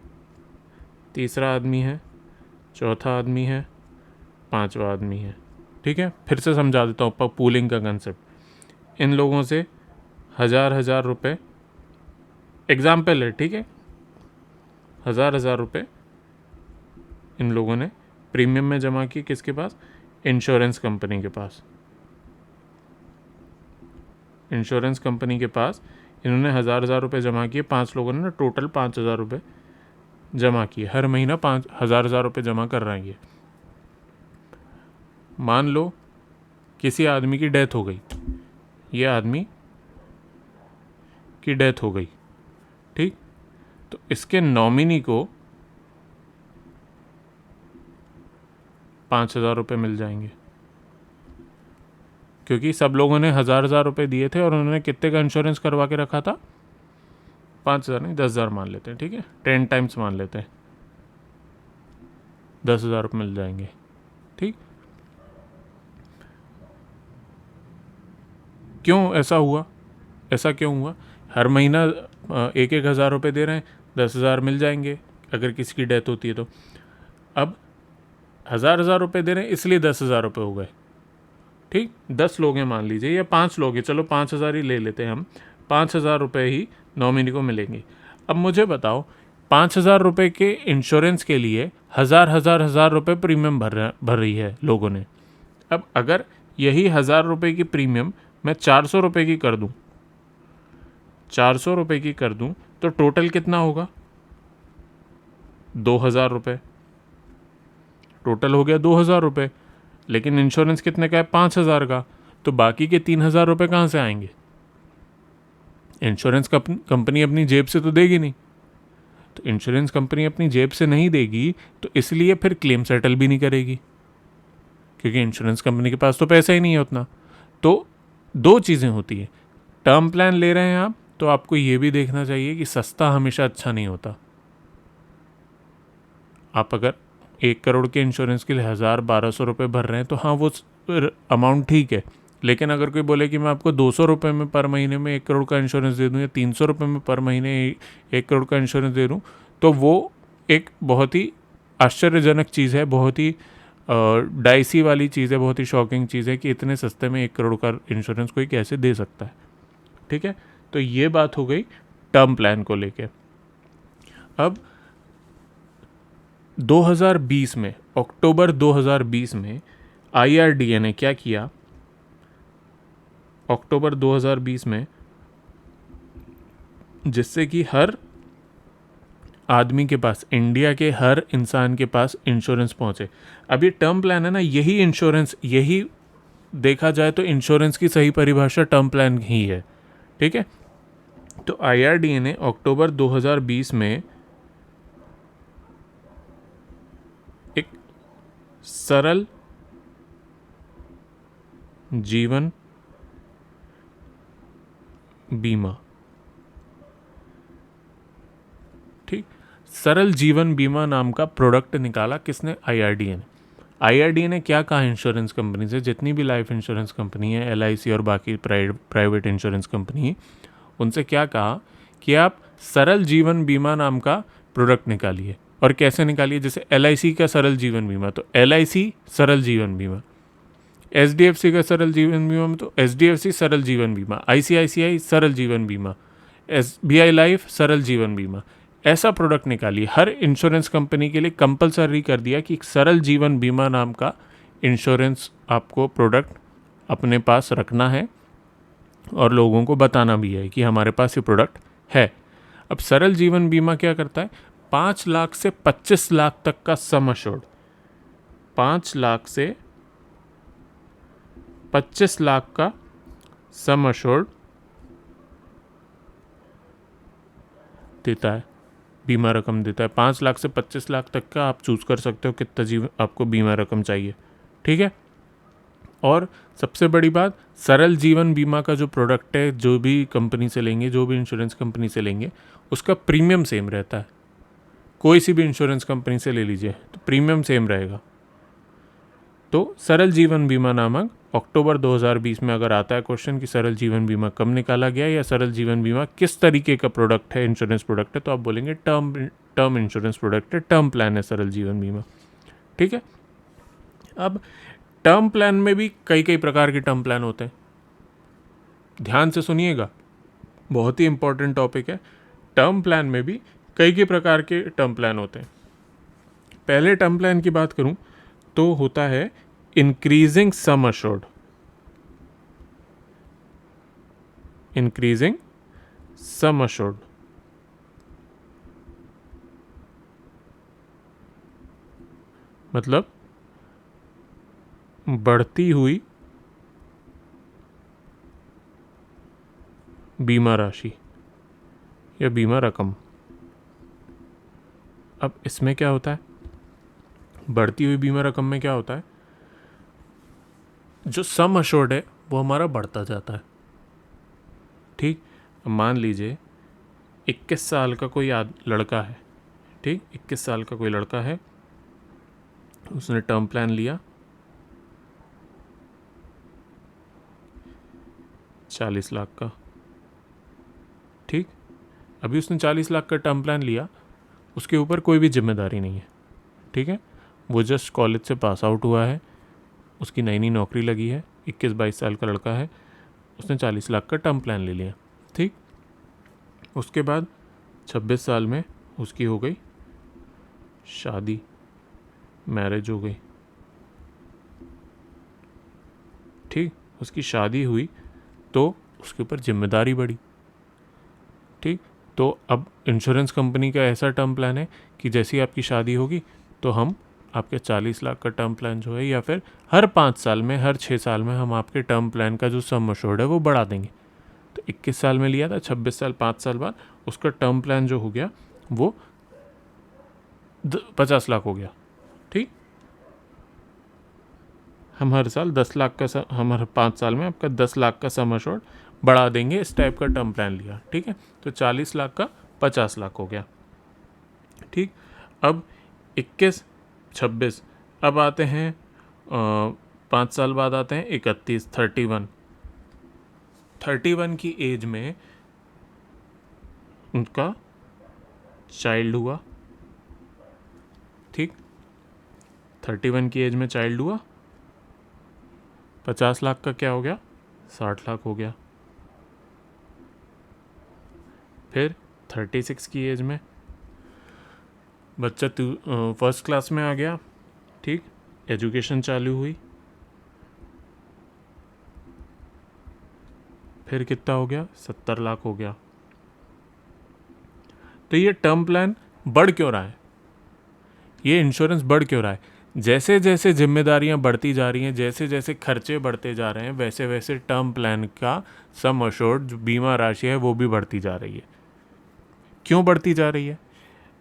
तीसरा आदमी है, चौथा आदमी है, पांचवा आदमी है, ठीक है। फिर से समझा देता हूँ पूलिंग का कंसेप्ट। इन लोगों से 1000 रुपये एग्जाम्पल है, ठीक है, 1000 रुपये इन लोगों ने प्रीमियम में जमा किए, किसके पास, इंश्योरेंस कंपनी के पास। इंश्योरेंस कंपनी के पास इन्होंने 1000 रुपये जमा किए, 5 लोगों ने ना टोटल 5000 रुपये जमा किए, हर महीना 5000 रुपये जमा कर रहे हैं ये। मान लो किसी आदमी की डेथ हो गई, ये आदमी की डेथ हो गई, ठीक। तो इसके नॉमिनी को 5000 रुपये मिल जाएंगे, क्योंकि सब लोगों ने 1000 रुपये दिए थे और उन्होंने कितने का इंश्योरेंस करवा के रखा था, 5000 नहीं 10,000 मान लेते हैं, ठीक है, 10 टाइम्स मान लेते हैं, 10,000 रुपये मिल जाएंगे, ठीक। क्यों ऐसा हुआ, ऐसा क्यों हुआ, हर महीना 1,000 रुपये दे रहे हैं, 10,000 मिल जाएंगे अगर किसी की डेथ होती है तो। अब 1000 रुपये दे रहे हैं इसलिए 10,000 रुपये हो गए, ठीक। 10 लोग हैं मान लीजिए, या 5 लोग हैं, चलो 5,000 ही ले लेते हैं हम, 5,000 रुपये ही नॉमिनी को मिलेंगे। अब मुझे बताओ 5,000 रुपये के इंश्योरेंस के लिए हज़ार रुपये प्रीमियम भर रही है लोगों ने। अब अगर यही 1,000 रुपये की प्रीमियम मैं 400 रुपये की कर दूं, 400 रुपये की कर दूं, तो टोटल कितना होगा? 2,000 रुपये। टोटल हो गया 2,000 रुपये, लेकिन इंश्योरेंस कितने का है? 5,000 का। तो बाकी के 3,000 रुपये कहाँ से आएंगे? इंश्योरेंस कंपनी अपनी जेब से तो देगी नहीं। तो इंश्योरेंस कंपनी अपनी जेब से नहीं देगी, तो इसलिए फिर क्लेम सेटल भी नहीं करेगी, क्योंकि इंश्योरेंस कंपनी के पास तो पैसा ही नहीं है उतना। तो दो चीज़ें होती है, टर्म प्लान ले रहे हैं आप, तो आपको ये भी देखना चाहिए कि सस्ता हमेशा अच्छा नहीं होता। आप अगर 1 करोड़ के इंश्योरेंस के लिए 1,000-1,200 रुपये भर रहे हैं, तो हाँ वो अमाउंट ठीक है। लेकिन अगर कोई बोले कि मैं आपको 200 रुपये में पर महीने में 1 करोड़ का इंश्योरेंस दे दूँ, या 300 रुपये में पर महीने 1 करोड़ का इंश्योरेंस दे दूँ, तो वो एक बहुत ही आश्चर्यजनक चीज़ है, बहुत ही डाइसी वाली चीज़ है, बहुत ही शॉकिंग चीज़ है कि इतने सस्ते में 1 करोड़ का इंश्योरेंस कोई कैसे दे सकता है। ठीक है, तो ये बात हो गई टर्म प्लान को लेके। अब 2020 में, अक्टूबर 2020 में IRDA ने क्या किया? अक्टूबर 2020 में, जिससे कि हर आदमी के पास, इंडिया के हर इंसान के पास इंश्योरेंस पहुंचे। अब ये टर्म प्लान है ना, यही इंश्योरेंस, यही देखा जाए तो इंश्योरेंस की सही परिभाषा टर्म प्लान ही है। ठीक है, तो IRDA ने अक्टूबर 2020 में एक सरल जीवन बीमा, ठीक, सरल जीवन बीमा नाम का प्रोडक्ट निकाला। किसने? IRDA ने। IRDA ने क्या कहा इंश्योरेंस कंपनी से? जितनी भी लाइफ इंश्योरेंस कंपनी है, LIC और बाकी प्राइवेट इंश्योरेंस कंपनी, उनसे क्या कहा कि आप सरल जीवन बीमा नाम का प्रोडक्ट निकालिए। और कैसे निकालिए? जैसे LIC का सरल जीवन बीमा, तो LIC सरल जीवन बीमा, HDFC का सरल जीवन बीमा तो HDFC सरल जीवन बीमा, ICICI सरल जीवन बीमा, SBI लाइफ सरल जीवन बीमा, ऐसा प्रोडक्ट निकालिए। हर इंश्योरेंस कंपनी के लिए कंपलसरी कर दिया कि सरल जीवन बीमा नाम का इंश्योरेंस आपको प्रोडक्ट अपने पास रखना है और लोगों को बताना भी है कि हमारे पास ये प्रोडक्ट है। अब सरल जीवन बीमा क्या करता है? 5 लाख से 25 लाख तक का सम अश्योर्ड, 5 लाख से 25 लाख का सम अश्योर्ड देता है, बीमा रकम देता है। 5 लाख से 25 लाख तक का आप चूज़ कर सकते हो कितना आपको बीमा रकम चाहिए। ठीक है, और सबसे बड़ी बात, सरल जीवन बीमा का जो प्रोडक्ट है, जो भी कंपनी से लेंगे, जो भी इंश्योरेंस कंपनी से लेंगे, उसका प्रीमियम सेम रहता है। कोई सी भी इंश्योरेंस कंपनी से ले लीजिए तो प्रीमियम सेम रहेगा। तो सरल जीवन बीमा नामक अक्टूबर 2020 में अगर आता है क्वेश्चन कि सरल जीवन बीमा कब निकाला गया या सरल जीवन बीमा किस तरीके का प्रोडक्ट है, इंश्योरेंस प्रोडक्ट है, तो आप बोलेंगे टर्म इंश्योरेंस प्रोडक्ट है, टर्म प्लान है सरल जीवन बीमा। ठीक है, अब टर्म प्लान में भी कई प्रकार के टर्म प्लान होते हैं। ध्यान से सुनिएगा, बहुत ही इंपॉर्टेंट टॉपिक है। टर्म प्लान में भी कई प्रकार के टर्म प्लान होते हैं। पहले टर्म प्लान की बात करूं तो होता है increasing sum assured, increasing sum assured मतलब बढ़ती हुई बीमा राशि या बीमा रकम। अब इसमें क्या होता है? बढ़ती हुई बीमा रकम में क्या होता है? जो सम अश्योर्ड है वो हमारा बढ़ता जाता है। ठीक, मान लीजिए 21 साल का कोई लड़का है, ठीक, 21 साल का कोई लड़का है, उसने टर्म प्लान लिया 40 लाख का। ठीक, अभी उसने 40 लाख का टर्म प्लान लिया, उसके ऊपर कोई भी जिम्मेदारी नहीं है। ठीक है, वो जस्ट कॉलेज से पास आउट हुआ है, उसकी नई नौकरी लगी है, 21-22 साल का लड़का है, उसने 40 लाख का टर्म प्लान ले लिया। ठीक, उसके बाद 26 साल में उसकी हो गई शादी, मैरिज हो गई, ठीक, उसकी शादी हुई तो उसके ऊपर जिम्मेदारी बढ़ी, ठीक। तो अब इंश्योरेंस कंपनी का ऐसा टर्म प्लान है कि जैसी आपकी शादी होगी तो हम आपके 40 लाख का टर्म प्लान जो है, या फिर हर 5 साल में, हर 6 साल में हम आपके टर्म प्लान का जो सम अश्योर्ड है वो बढ़ा देंगे। तो 21 साल में लिया था, 26 साल 5 साल बाद उसका टर्म प्लान जो हो गया वो 50 लाख हो गया, ठीक। हम हर साल 10 लाख का हम हर 5 साल में आपका 10 लाख का सम अश्योर्ड बढ़ा देंगे, इस टाइप का टर्म प्लान लिया, ठीक है। तो 40 लाख का 50 लाख हो गया, ठीक। अब 21, 26, अब आते हैं 5 साल बाद आते हैं 31, 31 की एज में उनका चाइल्ड हुआ, ठीक। 31 की एज में चाइल्ड हुआ, 50 लाख का क्या हो गया, 60 लाख हो गया। फिर 36 की एज में बच्चा फर्स्ट क्लास में आ गया, ठीक, एजुकेशन चालू हुई, फिर कितना हो गया, 70 लाख हो गया। तो ये टर्म प्लान बढ़ क्यों रहा है, ये इंश्योरेंस बढ़ क्यों रहा है? जैसे जैसे जिम्मेदारियां बढ़ती जा रही हैं, जैसे जैसे खर्चे बढ़ते जा रहे हैं, वैसे वैसे टर्म प्लान का सम अश्योर्ड जो बीमा राशि है वो भी बढ़ती जा रही है। क्यों बढ़ती जा रही है?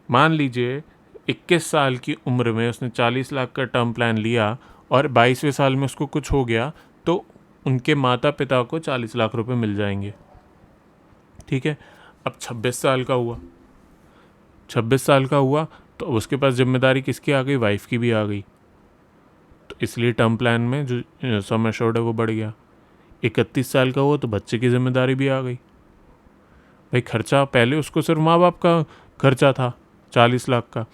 मान लीजिए 21 साल की उम्र में उसने 40 लाख का टर्म प्लान लिया और 22वें साल में उसको कुछ हो गया तो उनके माता पिता को 40 लाख रुपए मिल जाएंगे, ठीक है। अब 26 साल का हुआ, 26 साल का हुआ तो उसके पास जिम्मेदारी किसकी आ गई, वाइफ की भी आ गई, तो इसलिए टर्म प्लान में जो सम एश्योर्ड है वो बढ़ गया। 31 साल का हुआ तो बच्चे की जिम्मेदारी भी आ गई। भाई खर्चा पहले उसको सिर्फ माँ बाप का खर्चा था 40 लाख का,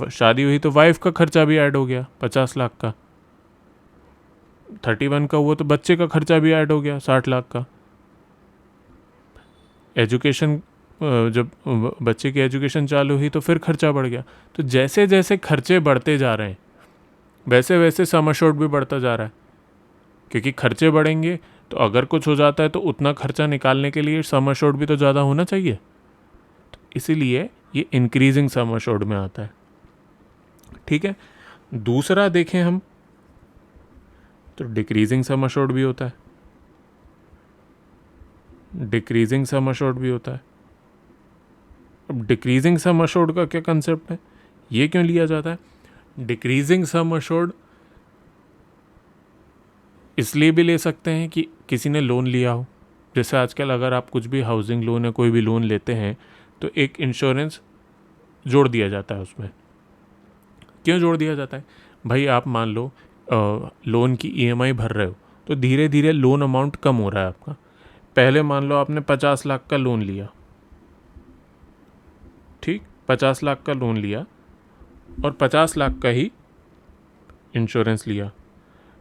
शादी हुई तो वाइफ का खर्चा भी ऐड हो गया 50 लाख का, 31 का हुआ तो बच्चे का खर्चा भी ऐड हो गया 60 लाख का। एजुकेशन, जब बच्चे की एजुकेशन चालू हुई तो फिर खर्चा बढ़ गया। तो जैसे जैसे खर्चे बढ़ते जा रहे हैं वैसे वैसे सम अश्योर्ड भी बढ़ता जा रहा है, क्योंकि खर्चे बढ़ेंगे तो अगर कुछ हो जाता है तो उतना खर्चा निकालने के लिए सम अश्योर्ड भी तो ज़्यादा होना चाहिए, तो इसीलिए ये इंक्रीजिंग सम अश्योर्ड में आता है, ठीक है। दूसरा देखें हम तो डिक्रीजिंग सम अश्योर्ड भी होता है, डिक्रीजिंग सम अश्योर्ड भी होता है। अब डिक्रीजिंग सम अश्योर्ड का क्या कंसेप्ट है, ये क्यों लिया जाता है? डिक्रीजिंग सम अश्योर्ड इसलिए भी ले सकते हैं कि किसी ने लोन लिया हो, जैसे आजकल अगर आप कुछ भी हाउसिंग लोन या कोई भी लोन लेते हैं तो एक इंश्योरेंस जोड़ दिया जाता है उसमें। क्यों जोड़ दिया जाता है? भाई आप मान लो लोन की ईएमआई भर रहे हो तो धीरे धीरे लोन अमाउंट कम हो रहा है आपका। पहले मान लो आपने 50 लाख का लोन लिया, ठीक, 50 लाख का लोन लिया और 50 लाख का ही इंश्योरेंस लिया।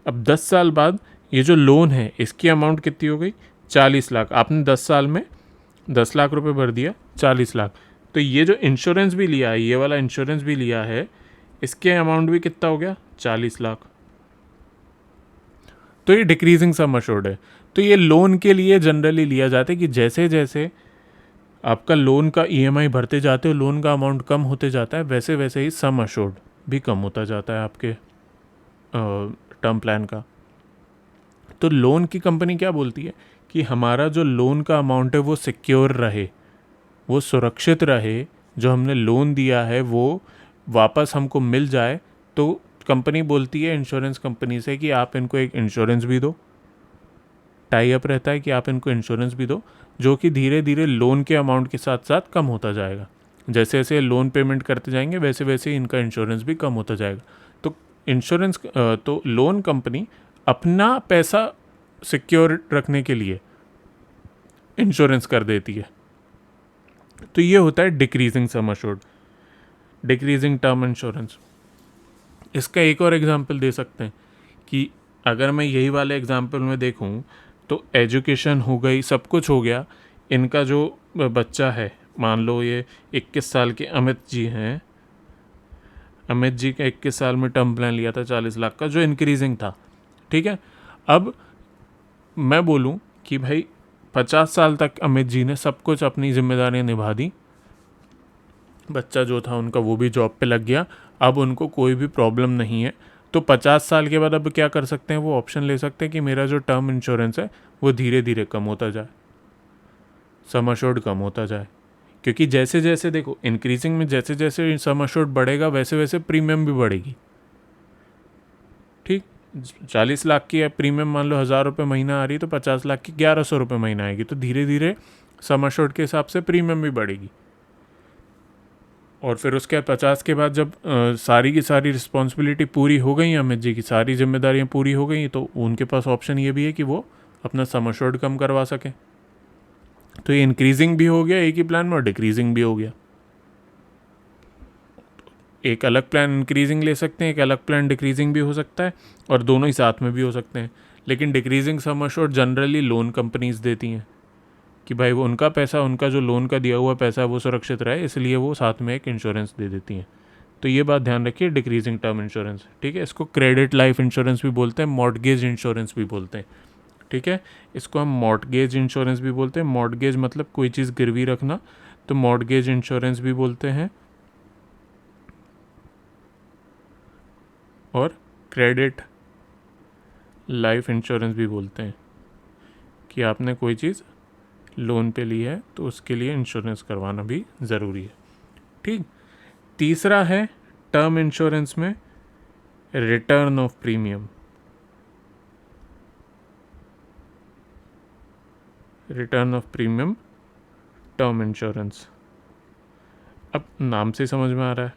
अब 10 साल बाद ये जो लोन है इसकी अमाउंट कितनी हो गई, 40 लाख। आपने 10 साल में 10 लाख रुपए भर दिया, 40 लाख। तो ये जो इंश्योरेंस भी लिया है, ये वाला इंश्योरेंस भी लिया है, इसके अमाउंट भी कितना हो गया, 40 लाख। तो ये डिक्रीजिंग सम अश्योर्ड है। तो ये लोन के लिए जनरली लिया जाता है कि जैसे जैसे आपका लोन का ईएमआई भरते जाते हो, लोन का अमाउंट कम होते जाता है, वैसे वैसे ही सम अश्योर्ड भी कम होता जाता है आपके टर्म प्लान का। तो लोन की कंपनी क्या बोलती है कि हमारा जो लोन का अमाउंट है वो सिक्योर रहे, वो सुरक्षित रहे, जो हमने लोन दिया है वो वापस हमको मिल जाए। तो कंपनी बोलती है इंश्योरेंस कंपनी से कि आप इनको एक इंश्योरेंस भी दो, टाई अप रहता है कि आप इनको इंश्योरेंस भी दो, जो कि धीरे धीरे लोन के अमाउंट के साथ साथ कम होता जाएगा। जैसे जैसे लोन पेमेंट करते जाएंगे वैसे वैसे इनका इंश्योरेंस भी कम होता जाएगा। तो इंश्योरेंस तो लोन कंपनी अपना पैसा सिक्योर रखने के लिए इंश्योरेंस कर देती है। तो ये होता है decreasing sum assured, decreasing term insurance. इसका एक और एग्जांपल दे सकते हैं कि अगर मैं यही वाले एग्जांपल में देखूं तो एजुकेशन हो गई, सब कुछ हो गया, इनका जो बच्चा है मान लो ये 21 साल के अमित जी हैं, अमित जी का 21 साल में टर्म प्लान लिया था 40 लाख का, जो इंक्रीजिंग था, ठीक है। अब मैं बोलूं कि भाई 50 साल तक अमित जी ने सब कुछ अपनी जिम्मेदारियां निभा दी, बच्चा जो था उनका वो भी जॉब पे लग गया, अब उनको कोई भी प्रॉब्लम नहीं है, तो 50 साल के बाद अब क्या कर सकते हैं, वो ऑप्शन ले सकते हैं कि मेरा जो टर्म इंश्योरेंस है वो धीरे धीरे कम होता जाए, सम अश्योर्ड कम होता जाए। क्योंकि जैसे जैसे देखो इंक्रीजिंग में जैसे जैसे सम अश्योर्ड बढ़ेगा वैसे वैसे प्रीमियम भी बढ़ेगी, ठीक। 40 लाख की प्रीमियम मान लो 1,000 रुपये महीना आ रही है, तो 50 लाख की 1,100 रुपये महीना आएगी, तो धीरे धीरे सम अश्योर्ड के हिसाब से प्रीमियम भी बढ़ेगी। और फिर उसके बाद 50 के बाद जब सारी की सारी रिस्पॉन्सिबिलिटी पूरी हो गई, अमित जी की सारी जिम्मेदारियां पूरी हो गई, तो उनके पास ऑप्शन ये भी है कि वो अपना सम अश्योर्ड कम करवा सकें। तो ये इंक्रीजिंग भी हो गया एक ही प्लान में और डिक्रीजिंग भी हो गया। एक अलग प्लान इंक्रीजिंग ले सकते हैं, एक अलग प्लान डिक्रीजिंग भी हो सकता है, और दोनों ही साथ में भी हो सकते हैं। लेकिन decreasing sum assured generally loan companies देती हैं कि भाई वो उनका पैसा, उनका जो लोन का दिया हुआ पैसा है वो सुरक्षित रहे, इसलिए वो साथ में एक इंश्योरेंस दे देती हैं। तो ये बात ध्यान रखिए, डिक्रीजिंग टर्म इंश्योरेंस, ठीक है। इसको क्रेडिट लाइफ इंश्योरेंस भी बोलते हैं, मॉर्टगेज इंश्योरेंस भी बोलते हैं, ठीक है। इसको हम मॉर्टगेज इंश्योरेंस भी बोलते हैं, मॉर्टगेज मतलब कोई चीज़ गिरवी रखना, तो मॉर्टगेज इंश्योरेंस भी बोलते हैं, और क्रेडिट लाइफ इंश्योरेंस भी बोलते हैं कि आपने कोई चीज़ लोन पे ली है तो उसके लिए इंश्योरेंस करवाना भी ज़रूरी है, ठीक। तीसरा है टर्म इंश्योरेंस में return of premium. Return of premium term insurance, अब नाम से समझ में आ रहा है।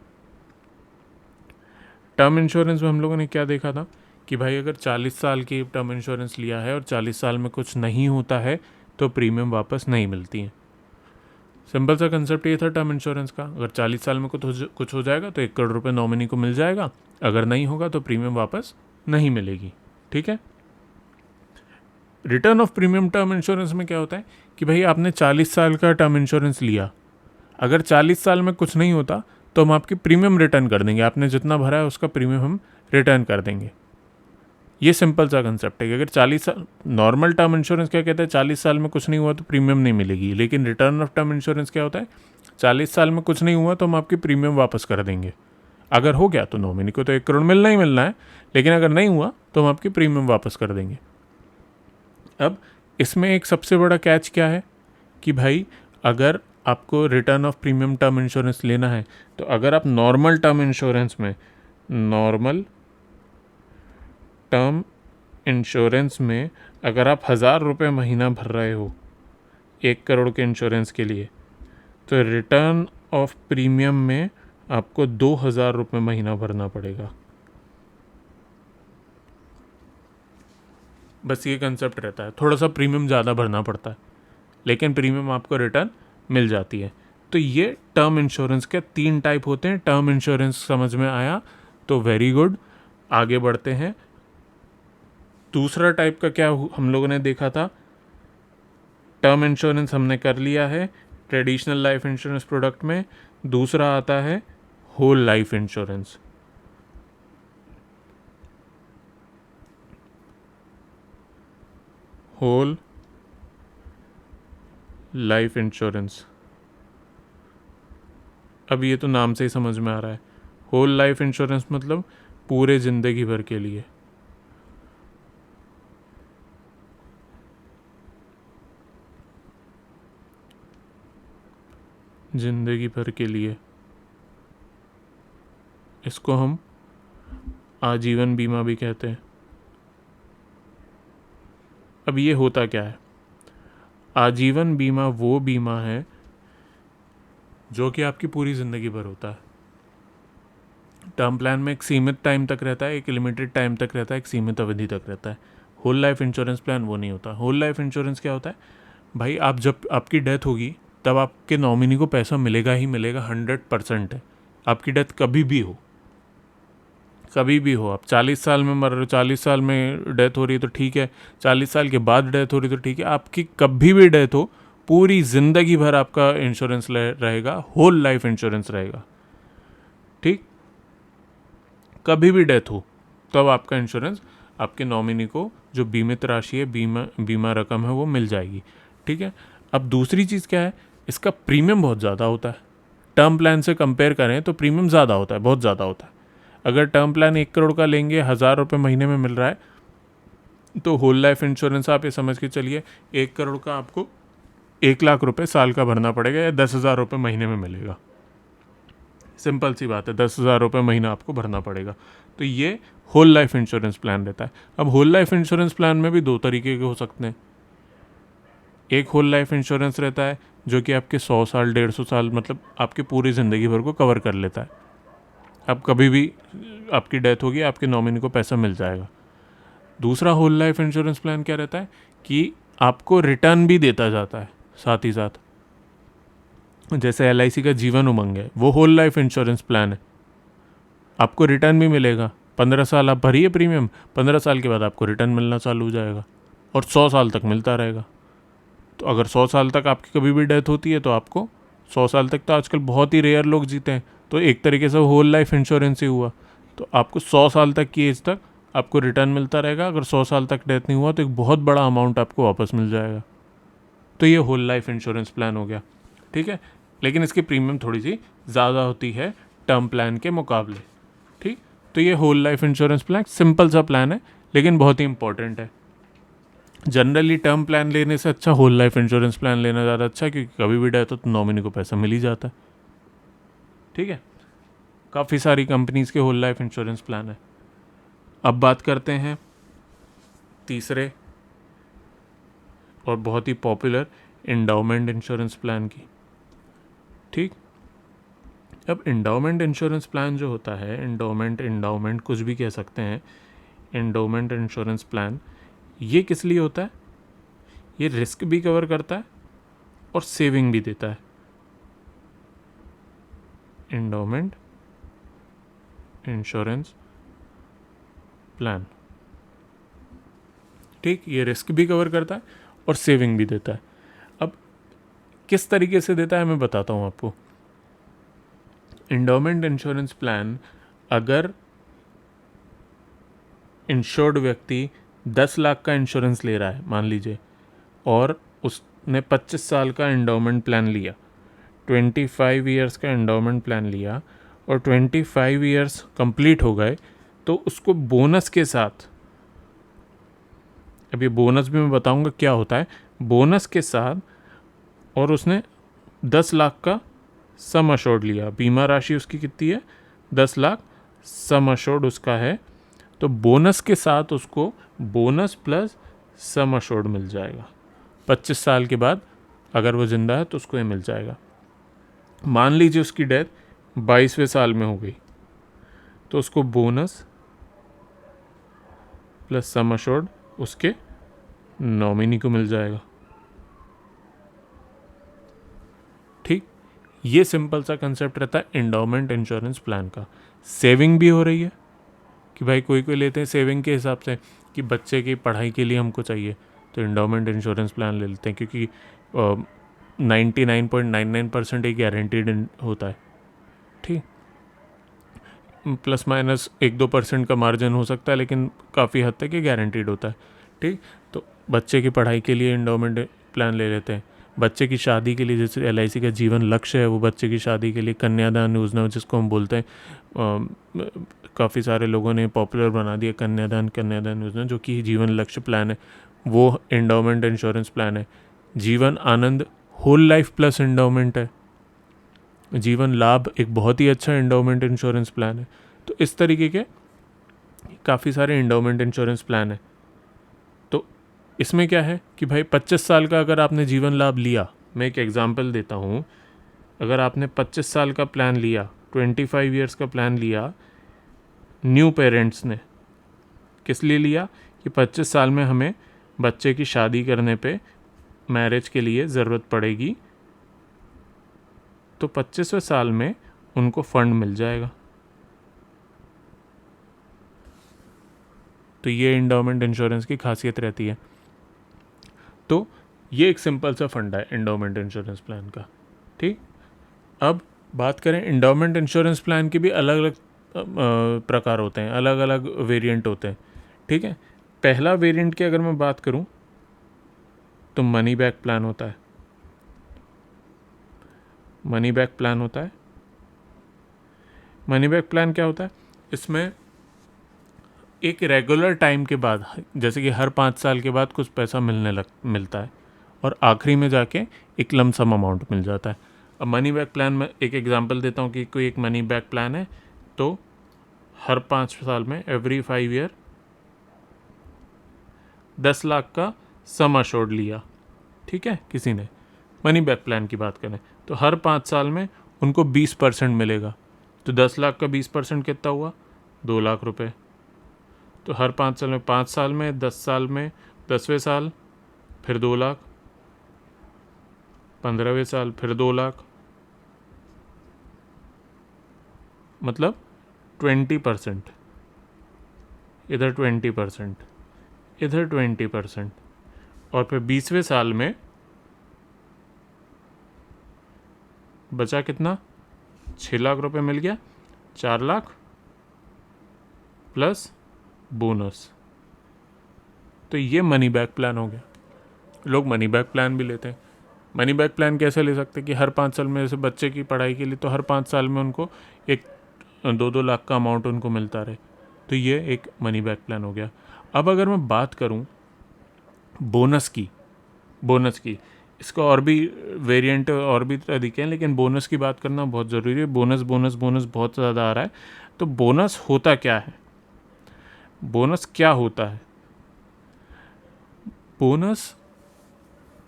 टर्म इंश्योरेंस में हम लोगों ने क्या देखा था कि भाई अगर 40 साल की टर्म इंश्योरेंस लिया है और 40 साल में कुछ नहीं होता है तो प्रीमियम वापस नहीं मिलती है। सिंपल सा कंसेप्ट ये था टर्म इंश्योरेंस का, अगर 40 साल में कुछ हो जाएगा तो 1 करोड़ रुपए नॉमिनी को मिल जाएगा, अगर नहीं होगा तो प्रीमियम वापस नहीं मिलेगी, ठीक है। Return of premium term insurance में क्या होता है कि भाई आपने 40 साल का टर्म इंश्योरेंस लिया, अगर 40 साल में कुछ नहीं होता तो हम आपकी प्रीमियम रिटर्न कर देंगे, आपने जितना भरा है उसका प्रीमियम हम रिटर्न कर देंगे। ये सिंपल सा कंसेप्ट है कि अगर 40 साल, नॉर्मल टर्म इंश्योरेंस क्या कहता है, 40 साल में कुछ नहीं हुआ तो प्रीमियम नहीं मिलेगी, लेकिन रिटर्न ऑफ टर्म इंश्योरेंस क्या होता है, 40 साल में कुछ नहीं हुआ तो हम आपकी प्रीमियम वापस कर देंगे, अगर हो गया तो नॉमिनी को तो 1 करोड़ मिलना ही मिलना है, लेकिन अगर नहीं हुआ तो हम आपकी प्रीमियम वापस कर देंगे। अब इसमें एक सबसे बड़ा कैच क्या है कि भाई अगर आपको return of premium term insurance लेना है तो अगर आप नॉर्मल टर्म इंश्योरेंस में अगर आप 1,000 रुपये महीना भर रहे हो 1 करोड़ के इंश्योरेंस के लिए, तो रिटर्न ऑफ प्रीमियम में आपको 2,000 रुपये महीना भरना पड़ेगा। बस ये कंसेप्ट रहता है, थोड़ा सा प्रीमियम ज़्यादा भरना पड़ता है लेकिन प्रीमियम आपको रिटर्न मिल जाती है। तो ये टर्म इंश्योरेंस के 3 टाइप होते हैं। टर्म इंश्योरेंस समझ में आया तो वेरी गुड, आगे बढ़ते हैं। दूसरा टाइप का क्या हम लोगों ने देखा था, टर्म इंश्योरेंस हमने कर लिया है ट्रेडिशनल लाइफ इंश्योरेंस प्रोडक्ट में। दूसरा आता है whole life insurance. Whole life insurance, अब ये तो नाम से ही समझ में आ रहा है, होल लाइफ इंश्योरेंस मतलब पूरे ज़िंदगी भर के लिए। ज़िंदगी भर के लिए इसको हम आजीवन बीमा भी कहते हैं। अब ये होता क्या है, आजीवन बीमा वो बीमा है जो कि आपकी पूरी ज़िंदगी भर होता है। टर्म प्लान में एक सीमित टाइम तक रहता है, एक लिमिटेड टाइम तक रहता है, एक सीमित अवधि तक रहता है। होल लाइफ इंश्योरेंस प्लान वो नहीं होता। होल लाइफ इंश्योरेंस क्या होता है, भाई आप जब आपकी डेथ होगी तब आपके नॉमिनी को पैसा मिलेगा ही मिलेगा, 100% है। आपकी डेथ कभी भी हो, कभी भी हो, आप 40 साल में मर रहे हो, 40 साल में डेथ हो रही है तो ठीक है, 40 साल के बाद डेथ हो रही है तो ठीक है, आपकी कभी भी डेथ हो पूरी ज़िंदगी भर आपका इंश्योरेंस रहेगा, होल लाइफ इंश्योरेंस रहेगा। ठीक, कभी भी डेथ हो तब आपका इंश्योरेंस आपके नॉमिनी को जो बीमित राशि है, बीमा रकम है, वो मिल जाएगी। ठीक है। अब दूसरी चीज़ क्या है, इसका प्रीमियम बहुत ज़्यादा होता है। टर्म प्लान से कंपेयर करें तो प्रीमियम ज़्यादा होता है, बहुत ज़्यादा होता है। अगर टर्म प्लान 1 करोड़ का लेंगे, 1000 रुपये महीने में मिल रहा है, तो होल लाइफ इंश्योरेंस आप ये समझ के चलिए 1 करोड़ का आपको 1 लाख रुपये साल का भरना पड़ेगा, या 10,000 रुपये महीने में मिलेगा। सिंपल सी बात है, 10,000 रुपये महीना आपको भरना पड़ेगा। तो ये होल लाइफ इंश्योरेंस प्लान रहता है। अब होल लाइफ इंश्योरेंस प्लान में भी 2 तरीके के हो सकते हैं। एक होल लाइफ इंश्योरेंस रहता है जो कि आपके 100 साल 150 साल मतलब आपके पूरी ज़िंदगी भर को कवर कर लेता है। अब कभी भी आपकी डेथ होगी, आपके नॉमिनी को पैसा मिल जाएगा। दूसरा होल लाइफ इंश्योरेंस प्लान क्या रहता है कि आपको रिटर्न भी देता जाता है साथ ही साथ। जैसे LIC का जीवन उमंग है, वो होल लाइफ इंश्योरेंस प्लान है, आपको रिटर्न भी मिलेगा। 15 साल आप भरिए प्रीमियम, 15 साल के बाद आपको रिटर्न मिलना चालू हो जाएगा, और 100 साल तक मिलता रहेगा। तो अगर 100 साल तक आपकी कभी भी डेथ होती है तो आपको 100 साल तक, तो आजकल बहुत ही रेयर लोग जीते हैं, तो एक तरीके से होल लाइफ इंश्योरेंस ही हुआ। तो आपको 100 साल तक की एज तक आपको रिटर्न मिलता रहेगा। अगर 100 साल तक डेथ नहीं हुआ तो एक बहुत बड़ा अमाउंट आपको वापस मिल जाएगा। तो ये होल लाइफ इंश्योरेंस प्लान हो गया। ठीक है, लेकिन इसकी प्रीमियम थोड़ी सी ज़्यादा होती है टर्म प्लान के मुकाबले। ठीक, तो ये whole life insurance plan simple सा प्लान है, लेकिन बहुत ही इंपॉर्टेंट है। जनरली टर्म प्लान लेने से अच्छा होल लाइफ इंश्योरेंस प्लान लेना ज़्यादा अच्छा है, क्योंकि कभी भी डेथ हो तो नॉमिनी को पैसा मिल ही जाता है। ठीक है, काफ़ी सारी कंपनीज़ के होल लाइफ इंश्योरेंस प्लान है। अब बात करते हैं तीसरे और बहुत ही पॉपुलर एंडाउमेंट इंश्योरेंस प्लान की। ठीक, अब एंडाउमेंट इंश्योरेंस प्लान जो होता है, एंडाउमेंट कुछ भी कह सकते हैं, एंडाउमेंट इंश्योरेंस प्लान ये किस लिए होता है? ये रिस्क भी कवर करता है और सेविंग भी देता है। एंडाउमेंट इंश्योरेंस प्लान, ठीक, ये रिस्क भी कवर करता है और सेविंग भी देता है। अब किस तरीके से देता है मैं बताता हूँ आपको। एंडाउमेंट इंश्योरेंस प्लान, अगर इंश्योर्ड व्यक्ति 10 लाख का इंश्योरेंस ले रहा है मान लीजिए, और उसने 25 साल का एंडाउमेंट प्लान लिया, 25 ईयर्स का एंडाउमेंट प्लान लिया, और 25 ईयर्स कंप्लीट हो गए, तो उसको बोनस के साथ, अब ये बोनस भी मैं बताऊंगा क्या होता है, बोनस के साथ, और उसने 10 लाख का सम अश्योर्ड लिया, बीमा राशि उसकी कितनी है, 10 लाख सम अश्योर्ड उसका है, तो बोनस के साथ उसको बोनस प्लस सम अश्योर्ड मिल जाएगा। 25 साल के बाद अगर वो ज़िंदा है तो उसको ये मिल जाएगा। मान लीजिए उसकी डेथ 22वें साल में हो गई, तो उसको बोनस प्लस सम अश्योर्ड उसके नॉमिनी को मिल जाएगा। ठीक, ये सिंपल सा कंसेप्ट रहता है एंडाउमेंट इंश्योरेंस प्लान का। सेविंग भी हो रही है कि भाई कोई लेते हैं सेविंग के हिसाब से कि बच्चे की पढ़ाई के लिए हमको चाहिए, तो एंडाउमेंट इंश्योरेंस प्लान ले लेते हैं, क्योंकि 99.99% एक गारंटीड होता है। ठीक, प्लस माइनस 1-2% का मार्जिन हो सकता है, लेकिन काफ़ी हद तक ये गारंटीड होता है। ठीक, तो बच्चे की पढ़ाई के लिए एंडाउमेंट प्लान ले लेते हैं। बच्चे की शादी के लिए, जैसे LIC का जीवन लक्ष्य है, वो बच्चे की शादी के लिए कन्यादान योजना जिसको हम बोलते हैं, काफ़ी सारे लोगों ने पॉपुलर बना दिया कन्यादान योजना, जो कि जीवन लक्ष्य प्लान है, वो एंडाउमेंट इंश्योरेंस प्लान है। Jeevan Anand whole life plus endowment है। जीवन लाभ एक बहुत ही अच्छा एंडाउमेंट इंश्योरेंस प्लान है। तो इस तरीके के काफ़ी सारे एंडाउमेंट इंश्योरेंस प्लान है। तो इसमें क्या है कि भाई 25 साल का अगर आपने जीवन लाभ लिया, मैं एक एग्जांपल देता हूँ, अगर आपने 25 साल का प्लान लिया, 25 ईयर्स का प्लान लिया, न्यू पेरेंट्स ने किस लिए लिया कि 25 साल में हमें बच्चे की शादी करने पे मैरिज के लिए ज़रूरत पड़ेगी, तो 25वें साल में उनको फंड मिल जाएगा। तो ये एंडाउमेंट इंश्योरेंस की खासियत रहती है। तो ये एक सिंपल सा फंडा है एंडोमेंट इंश्योरेंस प्लान का। ठीक, अब बात करें एंडोमेंट इंश्योरेंस प्लान के भी अलग अलग प्रकार होते हैं, अलग अलग वेरिएंट होते हैं। ठीक है, पहला वेरिएंट की अगर मैं बात करूं तो मनी बैक प्लान होता है। मनी बैक प्लान होता है। मनी बैक प्लान क्या होता है? इसमें एक रेगुलर टाइम के बाद, जैसे कि हर 5 साल के बाद कुछ पैसा मिलता है और आखिरी में जाके एक लमसम अमाउंट मिल जाता है। अब मनी बैक प्लान में एक एग्जांपल देता हूँ कि कोई एक मनी बैक प्लान है, तो हर 5 साल में एवरी 5 ईयर 10 लाख का सम अश्योर्ड लिया। ठीक है, किसी ने मनी बैक प्लान की बात करें तो हर 5 साल में उनको 20% मिलेगा। तो 10 लाख का 20% कितना हुआ? 2 लाख रुपए। तो हर 5 साल में, 5 साल में, 10 साल में, 10वें साल फिर 2 लाख, 15वें साल फिर 2 लाख, मतलब 20%, इधर 20%, इधर 20%, और फिर 20वें साल में बचा कितना? 6 लाख रुपए मिल गया। 4 लाख प्लस बोनस। तो ये मनी बैक प्लान हो गया। लोग मनी बैक प्लान भी लेते हैं। मनी बैक प्लान कैसे ले सकते हैं कि हर 5 साल में, जैसे बच्चे की पढ़ाई के लिए, तो हर 5 साल में उनको एक 2-2 लाख का अमाउंट उनको मिलता रहे। तो ये एक मनी बैक प्लान हो गया। अब अगर मैं बात करूं बोनस की, इसका और भी वेरिएंट और भी तरीके हैं, लेकिन बोनस की बात करना बहुत ज़रूरी है। बोनस बोनस बोनस बहुत ज़्यादा आ रहा है। तो बोनस होता क्या है? बोनस क्या होता है? बोनस,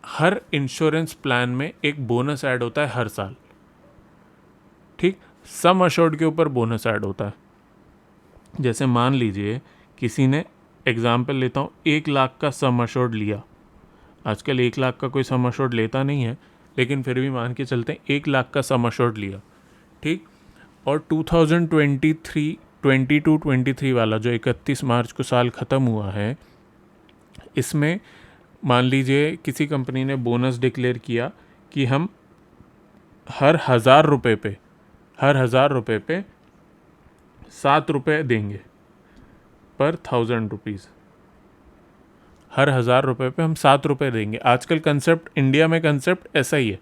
हर इंश्योरेंस प्लान में एक बोनस ऐड होता है हर साल। ठीक, सम अश्योर्ड के ऊपर बोनस ऐड होता है। जैसे मान लीजिए किसी ने, एग्जाम्पल लेता हूँ, 1 लाख का सम अश्योर्ड लिया। आजकल 1 लाख का कोई सम अश्योर्ड लेता नहीं है, लेकिन फिर भी मान के चलते हैं 1 लाख का सम अश्योर्ड लिया। ठीक, और 2022-23 वाला जो 31 मार्च को साल ख़त्म हुआ है, इसमें मान लीजिए किसी कंपनी ने बोनस डिक्लेयर किया कि हम हर 1,000 रुपये पे 7 रुपये देंगे पर 1,000 रुपीज़। हर 1,000 रुपये पे हम 7 रुपये देंगे। आजकल कंसेप्ट, इंडिया में कंसेप्ट ऐसा ही है,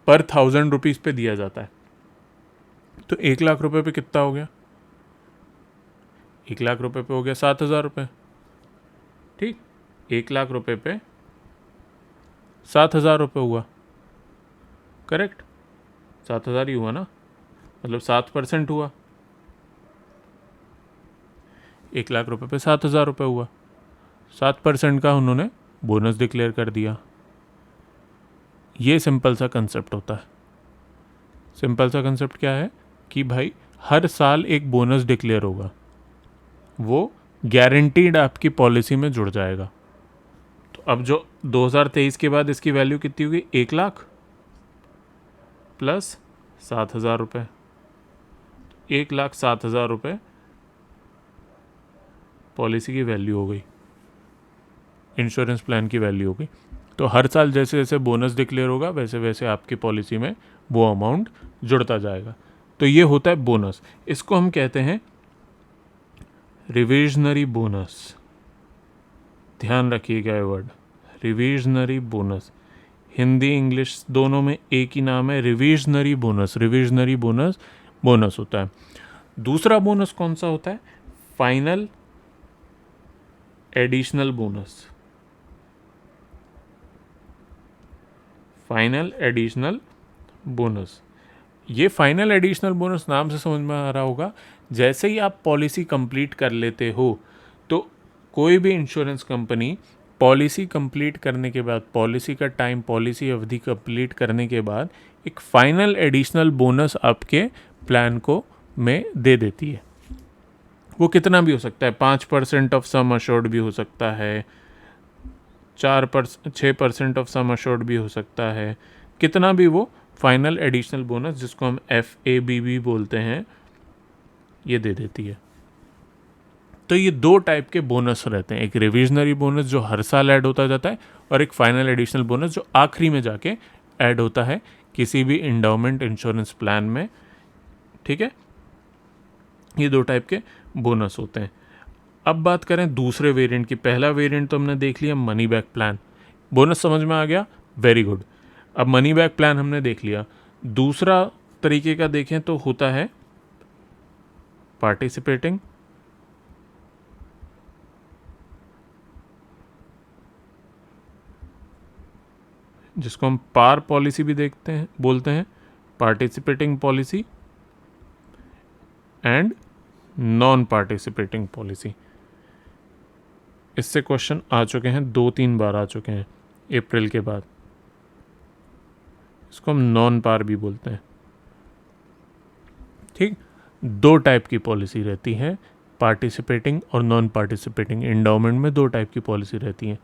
पर 1,000 रुपीज़ पे दिया जाता है। तो 1 लाख रुपये पे कितना हो गया? 1 लाख रुपये पे हो गया 7,000 रुपये। ठीक, 1 लाख रुपये पे 7,000 रुपये हुआ। करेक्ट, 7,000 ही हुआ ना, मतलब 7% हुआ। 1 लाख रुपये पे 7,000 रुपये हुआ। 7% का उन्होंने बोनस डिक्लेयर कर दिया। ये सिंपल सा कंसेप्ट होता है। सिंपल सा कंसेप्ट क्या है कि भाई हर साल एक बोनस डिक्लेयर होगा, वो गारंटीड आपकी पॉलिसी में जुड़ जाएगा। तो अब जो 2023 के बाद इसकी वैल्यू कितनी होगी? 1 लाख प्लस 7,000 रुपये। 1,07,000 रुपये पॉलिसी की वैल्यू हो गई, इंश्योरेंस प्लान की वैल्यू हो गई। तो हर साल जैसे जैसे बोनस डिक्लेयर होगा, वैसे वैसे आपकी पॉलिसी में वो अमाउंट जुड़ता जाएगा। तो ये होता है बोनस। इसको हम कहते हैं रिविजनरी बोनस। ध्यान रखिएगा ये word, revisionary bonus. Hindi English दोनों में एक ही नाम है, revisionary bonus. Revisionary bonus bonus होता है। दूसरा बोनस कौन सा होता है? Final additional bonus. Final additional bonus. ये फाइनल एडिशनल बोनस नाम से समझ में आ रहा होगा, जैसे ही आप पॉलिसी कंप्लीट कर लेते हो, तो कोई भी इंश्योरेंस कंपनी पॉलिसी कंप्लीट करने के बाद, पॉलिसी का टाइम, पॉलिसी अवधि कंप्लीट करने के बाद एक फाइनल एडिशनल बोनस आपके प्लान को में दे देती है। वो कितना भी हो सकता है, 5% ऑफ सम अश्योर्ड भी हो सकता है, 6% ऑफ सम अश्योर्ड भी हो सकता है, कितना भी वो फाइनल एडिशनल बोनस, जिसको हम FABB बोलते हैं, ये दे देती है। तो ये दो टाइप के बोनस रहते हैं, एक रिविजनरी बोनस जो हर साल ऐड होता जाता है और एक फाइनल एडिशनल बोनस जो आखिरी में जाके ऐड होता है किसी भी इंडोमेंट इंश्योरेंस प्लान में। ठीक है, ये दो टाइप के बोनस होते हैं। अब बात करें दूसरे वेरिएंट की। पहला वेरिएंट तो हमने देख लिया, मनी बैक प्लान। बोनस समझ में आ गया, वेरी गुड। अब मनी बैक प्लान हमने देख लिया। दूसरा तरीके का देखें तो होता है पार्टिसिपेटिंग, जिसको हम पार पॉलिसी भी देखते हैं, बोलते हैं participating policy and non participating policy. इससे क्वेश्चन आ चुके हैं, 2-3 बार आ चुके हैं अप्रैल के बाद। इसको हम नॉन पार भी बोलते हैं। ठीक, दो टाइप की पॉलिसी रहती है, पार्टिसिपेटिंग और नॉन पार्टिसिपेटिंग। एंडाउमेंट में दो टाइप की पॉलिसी रहती है।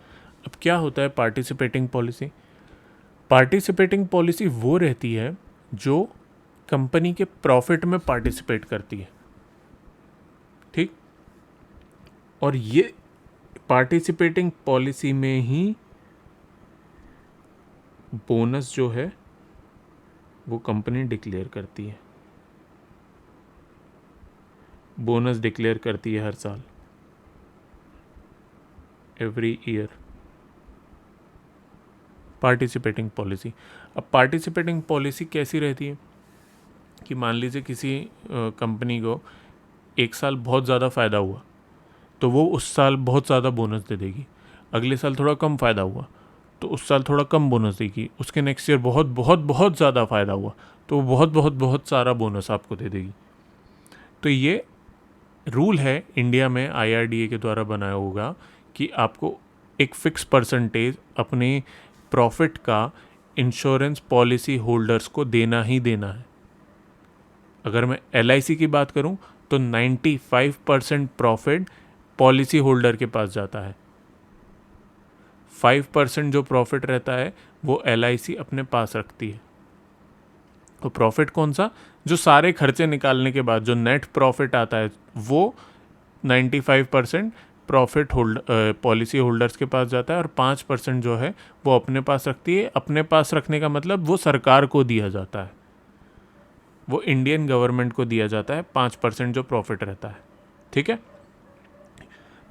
अब क्या होता है पार्टिसिपेटिंग पॉलिसी? पार्टिसिपेटिंग पॉलिसी वो रहती है जो कंपनी के प्रॉफिट में पार्टिसिपेट करती है। ठीक, और ये पार्टिसिपेटिंग पॉलिसी में ही बोनस जो है वो कंपनी डिक्लेयर करती है, बोनस डिक्लेयर करती है हर साल, एवरी ईयर। Participating policy. अब पार्टिसिपेटिंग पॉलिसी कैसी रहती है कि मान लीजिए किसी कंपनी को एक साल बहुत ज़्यादा फ़ायदा हुआ तो वो उस साल बहुत ज़्यादा बोनस दे देगी। अगले साल थोड़ा कम फ़ायदा हुआ तो उस साल थोड़ा कम बोनस देगी। उसके नेक्स्ट ईयर बहुत बहुत बहुत ज़्यादा फ़ायदा हुआ तो वो बहुत बहुत बहुत सारा बोनस आपको दे देगी। तो ये रूल है इंडिया में IRDA के द्वारा बनाया होगा कि आपको एक फ़िक्स परसेंटेज अपने प्रॉफिट का इंश्योरेंस पॉलिसी होल्डर्स को देना ही देना है। अगर मैं LIC की बात करूं तो 95% प्रॉफिट पॉलिसी होल्डर के पास जाता है। 5% जो प्रॉफिट रहता है वो LIC अपने पास रखती है। तो प्रॉफिट कौन सा? जो सारे खर्चे निकालने के बाद जो नेट प्रॉफिट आता है वो 95% प्रॉफिट पॉलिसी होल्डर्स के पास जाता है और 5% जो है वो अपने पास रखती है। अपने पास रखने का मतलब वो सरकार को दिया जाता है, वो इंडियन गवर्नमेंट को दिया जाता है 5% जो प्रॉफिट रहता है। ठीक है,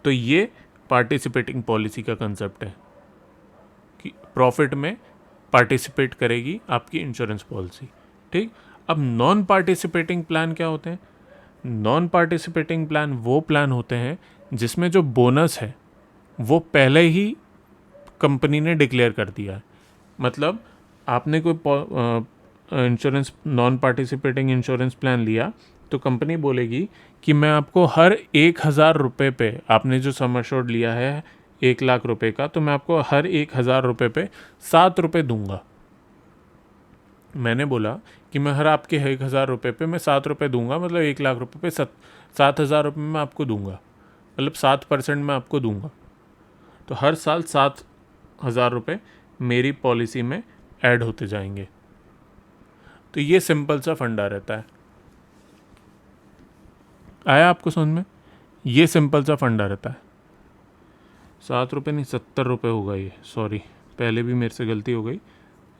तो ये पार्टिसिपेटिंग पॉलिसी का कंसेप्ट है कि प्रॉफिट में पार्टिसिपेट करेगी आपकी इंश्योरेंस पॉलिसी। ठीक, अब नॉन पार्टिसिपेटिंग प्लान क्या होते हैं? नॉन पार्टिसिपेटिंग प्लान वो प्लान होते हैं जिसमें जो बोनस है वो पहले ही कंपनी ने डिक्लेयर कर दिया है। मतलब आपने कोई insurance non participating insurance plan लिया तो कंपनी बोलेगी कि मैं आपको हर 1,000 रुपये पे, आपने जो सम एश्योर्ड लिया है 1 लाख रुपए का, तो मैं आपको हर 1,000 रुपये पे 7 रुपये दूंगा। मैंने बोला कि मैं हर आपके 1,000 रुपये पे मैं 7 रुपये दूंगा, मतलब 1 लाख रुपये पे 7,000 रुपये मैं आपको दूंगा, मतलब 7% मैं आपको दूंगा। तो हर साल 7,000 रुपये मेरी पॉलिसी में ऐड होते जाएंगे। तो ये सिंपल सा फंडा रहता है। आया आपको समझ में? ये सिंपल सा फंडा रहता है। 7 रुपये नहीं, 70 रुपये होगा ये, सॉरी पहले भी मेरे से गलती हो गई,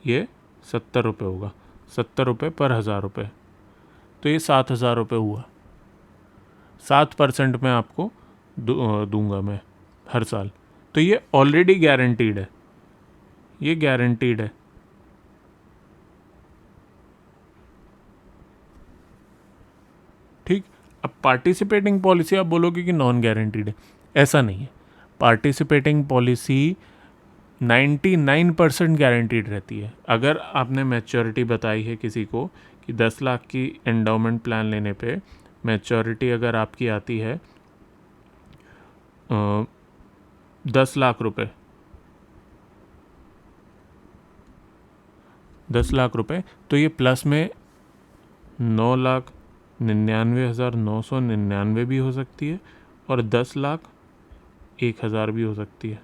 ये 70 रुपये होगा, 70 रुपये पर 1,000 रुपये, तो ये 7,000 रुपये हुआ। 7% में आपको दूंगा मैं हर साल। तो ये ऑलरेडी गारंटीड है, ये गारंटीड है। ठीक, अब पार्टिसिपेटिंग पॉलिसी आप बोलोगे कि नॉन गारंटीड है, ऐसा नहीं है। पार्टिसिपेटिंग पॉलिसी 99% गारंटीड रहती है। अगर आपने मैच्योरिटी बताई है किसी को कि 10 लाख की एंडाउमेंट प्लान लेने पे मैच्योरिटी अगर आपकी आती है 10 लाख रुपए, 10 लाख रुपए, तो ये प्लस में 9,99,999 भी हो सकती है और 10,01,000 भी हो सकती है।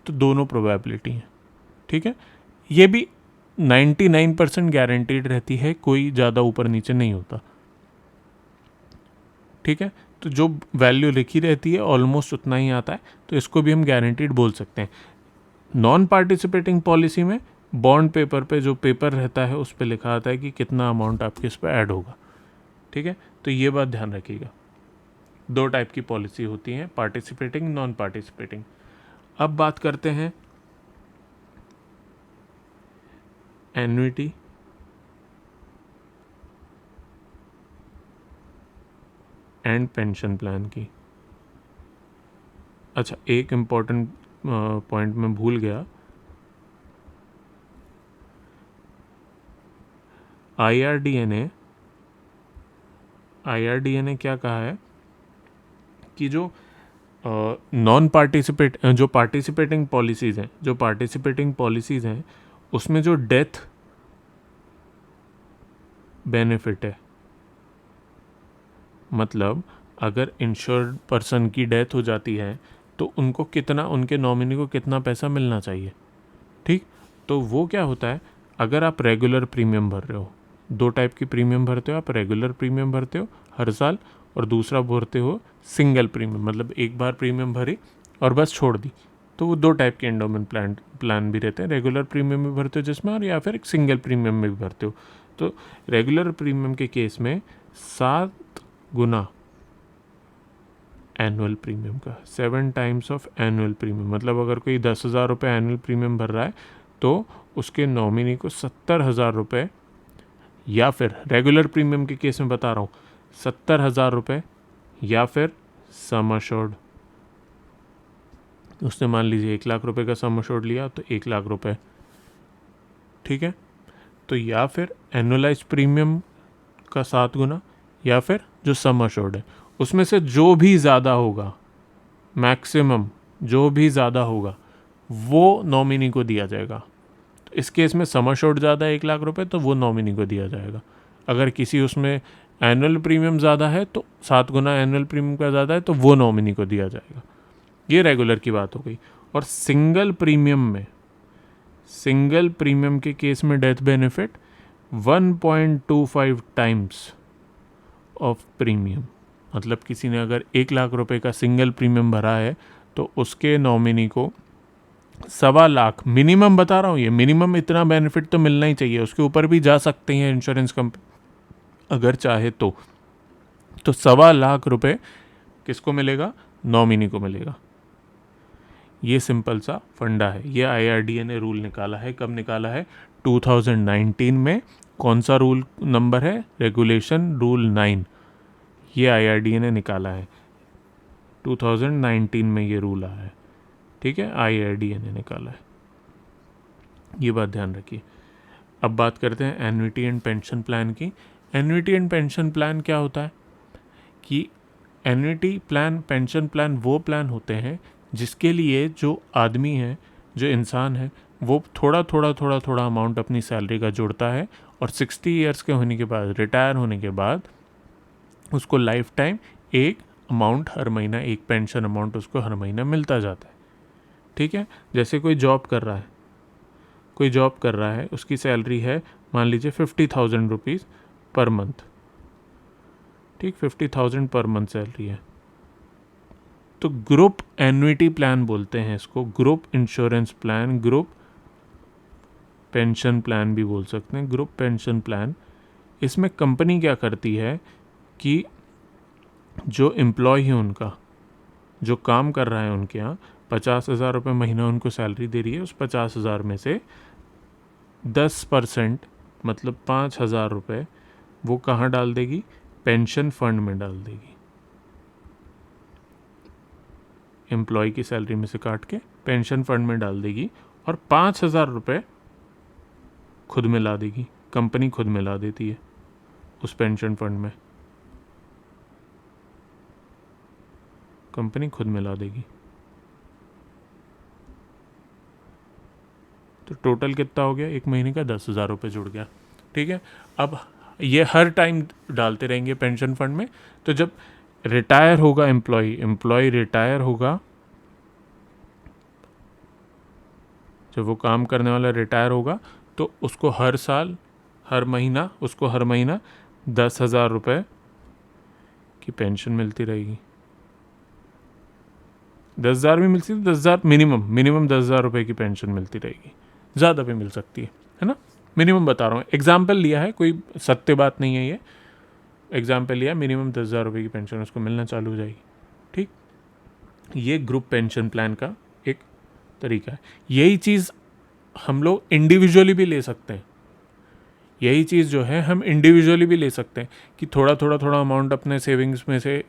तो दोनों प्रोबेबिलिटी हैं। ठीक है, ये भी 99% गारंटीड रहती है, कोई ज़्यादा ऊपर नीचे नहीं होता। ठीक है, तो जो वैल्यू लिखी रहती है ऑलमोस्ट उतना ही आता है, तो इसको भी हम गारंटीड बोल सकते हैं। नॉन पार्टिसिपेटिंग पॉलिसी में बॉन्ड पेपर पे जो पेपर रहता है उस पर लिखा आता है कि कितना अमाउंट आपके इस पर ऐड होगा। ठीक है, तो ये बात ध्यान रखिएगा। 2 टाइप की पॉलिसी होती हैं, पार्टिसिपेटिंग, नॉन पार्टिसिपेटिंग। अब बात करते हैं एन्युटी एंड पेंशन प्लान की। अच्छा, एक इम्पॉर्टेंट पॉइंट मैं भूल गया। आईआरडीए ने क्या कहा है कि जो पार्टिसिपेटिंग पॉलिसीज़ हैं उसमें जो डेथ बेनिफिट है, मतलब अगर इंश्योर्ड पर्सन की डेथ हो जाती है तो उनको कितना, उनके नॉमिनी को कितना पैसा मिलना चाहिए। ठीक, तो वो क्या होता है, अगर आप रेगुलर प्रीमियम भर रहे हो, 2 टाइप की प्रीमियम भरते हो, आप रेगुलर प्रीमियम भरते हो हर साल और दूसरा भरते हो सिंगल प्रीमियम, मतलब एक बार प्रीमियम भरी और बस छोड़ दी, तो वो 2 टाइप के एंडोमेंट प्लान भी रहते हैं। रेगुलर प्रीमियम भी भरते हो जिसमें, और या फिर एक सिंगल प्रीमियम में भी भरते हो। तो रेगुलर प्रीमियम के केस में 7 गुना एनुअल प्रीमियम का, 7 टाइम्स ऑफ एनुअल प्रीमियम, मतलब अगर कोई 10,000 रुपये एनुअल प्रीमियम भर रहा है तो उसके नॉमिनी को 70,000 रुपये, या फिर रेगुलर प्रीमियम के केस में बता रहा हूँ 70,000 रुपये, या फिर सम अश्योर्ड, उसने मान लीजिए 1,00,000 रुपये का सम अश्योर्ड लिया तो 1,00,000 रुपये। ठीक है, तो या फिर एनुअलाइज प्रीमियम का 7 गुना, या फिर जो सम अश्योर्ड है उसमें से जो भी ज़्यादा होगा, मैक्सिमम जो भी ज़्यादा होगा वो नॉमिनी को दिया जाएगा। तो इस केस में सम अश्योर्ड ज़्यादा है 1,00,000 रुपये, तो वो नॉमिनी को दिया जाएगा। अगर किसी उसमें एनुअल प्रीमियम ज़्यादा है तो 7 गुना एनुअल प्रीमियम का ज़्यादा है तो वो नॉमिनी को दिया जाएगा। ये रेगुलर की बात हो गई। और सिंगल प्रीमियम के केस में death benefit 1.25 times of premium, मतलब किसी ने अगर 1,00,000 रुपये का सिंगल प्रीमियम भरा है तो उसके नॉमिनी को 1,25,00,000, मिनिमम बता रहा हूँ, ये मिनिमम इतना बेनिफिट तो मिलना ही चाहिए, उसके ऊपर भी जा सकते हैं इंश्योरेंस कंपनी अगर चाहे तो 1,25,00,000 रुपये किसको मिलेगा, नॉमिनी को मिलेगा। ये सिंपल सा फंडा है। ये आईआरडीए ने रूल निकाला है। कब निकाला है, 2019 में। कौन सा रूल नंबर है, रेगुलेशन रूल 9, ये आईआरडीए ने निकाला है। 2019 में ये रूल आया है। ठीक है, आईआरडीए ने निकाला है, ये बात ध्यान रखिए। अब बात करते हैं एन्युटी एंड पेंशन प्लान की। एन्युटी एंड पेंशन प्लान क्या होता है कि एन्युटी प्लान, पेंशन प्लान वो प्लान होते हैं जिसके लिए जो आदमी है, जो इंसान है, वो थोड़ा अमाउंट अपनी सैलरी का जोड़ता है और 60 ईयर्स के होने के बाद, रिटायर होने के बाद उसको लाइफ टाइम एक अमाउंट हर महीना, एक पेंशन अमाउंट उसको हर महीना मिलता जाता है। ठीक है, जैसे कोई जॉब कर रहा है, उसकी सैलरी है मान लीजिए 50,000 रुपीज़ पर मंथ। ठीक, 50,000 पर मंथ सैलरी है, तो ग्रुप एन्युटी प्लान बोलते हैं इसको, group insurance plan, group pension plan भी बोल सकते हैं, ग्रुप पेंशन प्लान। इसमें कंपनी क्या करती है कि जो एम्प्लॉय है उनका, जो काम कर रहा है उनके यहाँ, 50,000 रुपये महीना उनको सैलरी दे रही है, उस 50,000 में से 10% मतलब 5,000 रुपये वो कहाँ डाल देगी, पेंशन फंड में डाल देगी। एम्प्लॉय की सैलरी में से काट के पेंशन फंड में डाल देगी और 5,000 रुपये खुद में ला देगी। कंपनी खुद में ला देती है उस पेंशन फंड में, कंपनी खुद में ला देगी। तो टोटल कितना हो गया, एक महीने का 10,000 रुपये जुड़ गया। ठीक है, अब ये हर टाइम डालते रहेंगे पेंशन फंड में। तो जब रिटायर होगा एम्प्लॉय रिटायर होगा, जब वो काम करने वाला रिटायर होगा तो उसको हर साल, हर महीना 10,000 रुपये की पेंशन मिलती रहेगी। 10,000 भी मिलती है, 10,000 मिनिमम 10,000 रुपये की पेंशन मिलती रहेगी, ज़्यादा भी मिल सकती है ना। मिनिमम बता रहा हूँ, एग्जाम्पल लिया है, कोई सत्य बात नहीं है ये, एग्जाम्पल लिया, मिनिमम 10,000 रुपये की पेंशन उसको मिलना चालू हो जाएगी। ठीक, ये ग्रुप पेंशन प्लान का एक तरीका है। यही चीज़ हम लोग इंडिविजुअली भी ले सकते हैं, यही चीज़ जो है हम इंडिविजुअली भी ले सकते हैं कि थोड़ा थोड़ा अमाउंट अपने सेविंग्स में से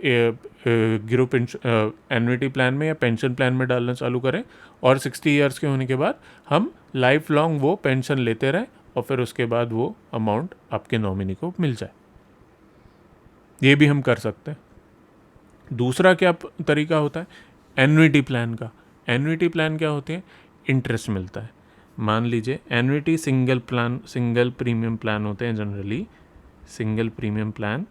ग्रुप एन्युटी प्लान में या पेंशन प्लान में डालना चालू करें, और 60 ईयर्स के होने के बाद हम लाइफ लॉन्ग वो पेंशन लेते रहें, और फिर उसके बाद वो अमाउंट आपके नॉमिनी को मिल जाए। ये भी हम कर सकते हैं। दूसरा क्या तरीका होता है एन्युटी प्लान का। एन्युटी प्लान क्या होते हैं, इंटरेस्ट मिलता है। मान लीजिए एन्युटी सिंगल प्रीमियम प्लान होते हैं generally, single premium plan,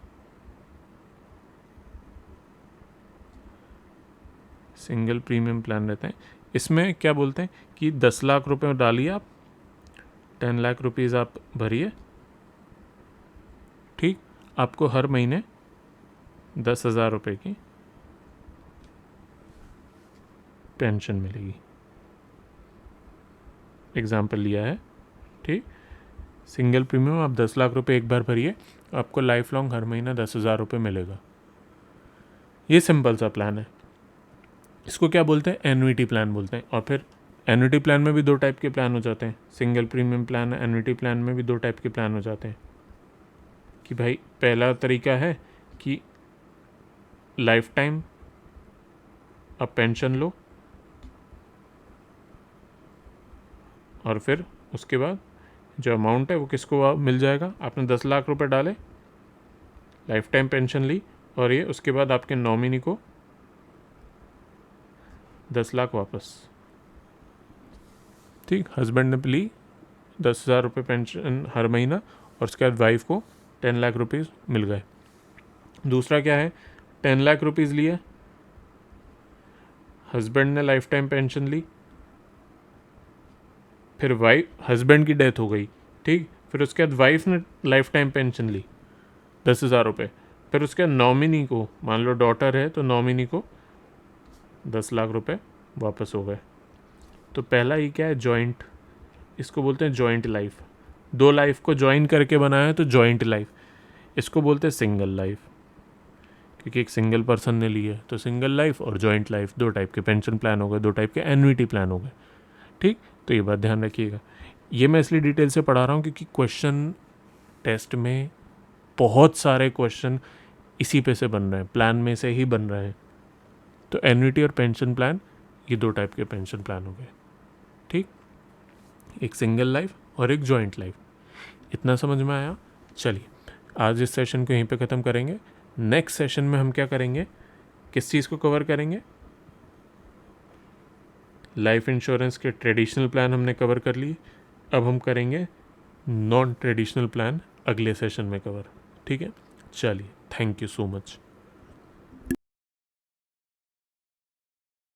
single premium plan रहते हैं। इसमें क्या बोलते हैं कि 10 लाख रुपए डालिए आप, 10 लाख रुपीज़ आप भरिए, ठीक, आपको हर महीने 10,000 रुपये की पेंशन मिलेगी। एग्जाम्पल लिया है, ठीक। सिंगल प्रीमियम आप 10 लाख रुपए एक बार भरिए, आपको लाइफ लॉन्ग हर महीना 10,000 रुपये मिलेगा। ये सिंपल सा प्लान है, इसको क्या बोलते हैं, एन्युटी प्लान बोलते हैं। और फिर एन्युटी प्लान में भी 2 टाइप के प्लान हो जाते हैं, single premium plan, annuity plan में भी 2 टाइप के प्लान हो जाते हैं। कि भाई पहला तरीका है कि लाइफ टाइम आप पेंशन लो, और फिर उसके बाद जो अमाउंट है वो किसको मिल जाएगा, आपने 10 लाख रुपए डाले, लाइफ टाइम पेंशन ली, और ये उसके बाद आपके नॉमिनी को 10 लाख वापस। ठीक, हस्बैंड ने ली 10,000 रुपये पेंशन हर महीना, और उसके बाद वाइफ को 10 लाख रुपीज़ मिल गए। दूसरा क्या है, 10 लाख रुपीज़ लिए, हस्बैंड ने लाइफ टाइम पेंशन ली, फिर हस्बैंड की डेथ हो गई, ठीक, फिर उसके बाद वाइफ ने लाइफ टाइम पेंशन ली 10,000 रुपये, फिर उसके बाद नॉमिनी को, मान लो डॉटर है तो नॉमिनी को 10 लाख रुपए वापस हो गए। तो पहला ही क्या है, जॉइंट, इसको बोलते हैं जॉइंट लाइफ। 2 लाइफ को ज्वाइन करके बनाया है तो जॉइंट लाइफ। इसको बोलते हैं सिंगल लाइफ, क्योंकि एक सिंगल पर्सन ने ली है। तो सिंगल लाइफ और जॉइंट लाइफ 2 टाइप के पेंशन प्लान हो गए, 2 टाइप के एन्युटी प्लान हो गए। ठीक, तो ये बात ध्यान रखिएगा। ये मैं इसलिए डिटेल से पढ़ा रहा हूँ क्योंकि क्वेश्चन टेस्ट में बहुत सारे क्वेश्चन इसी पे से बन रहे हैं, प्लान में से ही बन रहे हैं। तो एन्युटी और पेंशन प्लान, ये 2 टाइप के पेंशन प्लान हो गए। ठीक, एक सिंगल लाइफ और एक जॉइंट लाइफ। इतना समझ में आया? चलिए आज इस सेशन को यहीं पे ख़त्म करेंगे। नेक्स्ट सेशन में हम क्या करेंगे, किस चीज़ को कवर करेंगे? लाइफ इंश्योरेंस के ट्रेडिशनल प्लान हमने कवर कर लिए, अब हम करेंगे नॉन ट्रेडिशनल प्लान अगले सेशन में कवर। ठीक है, चलिए, थैंक यू सो मच।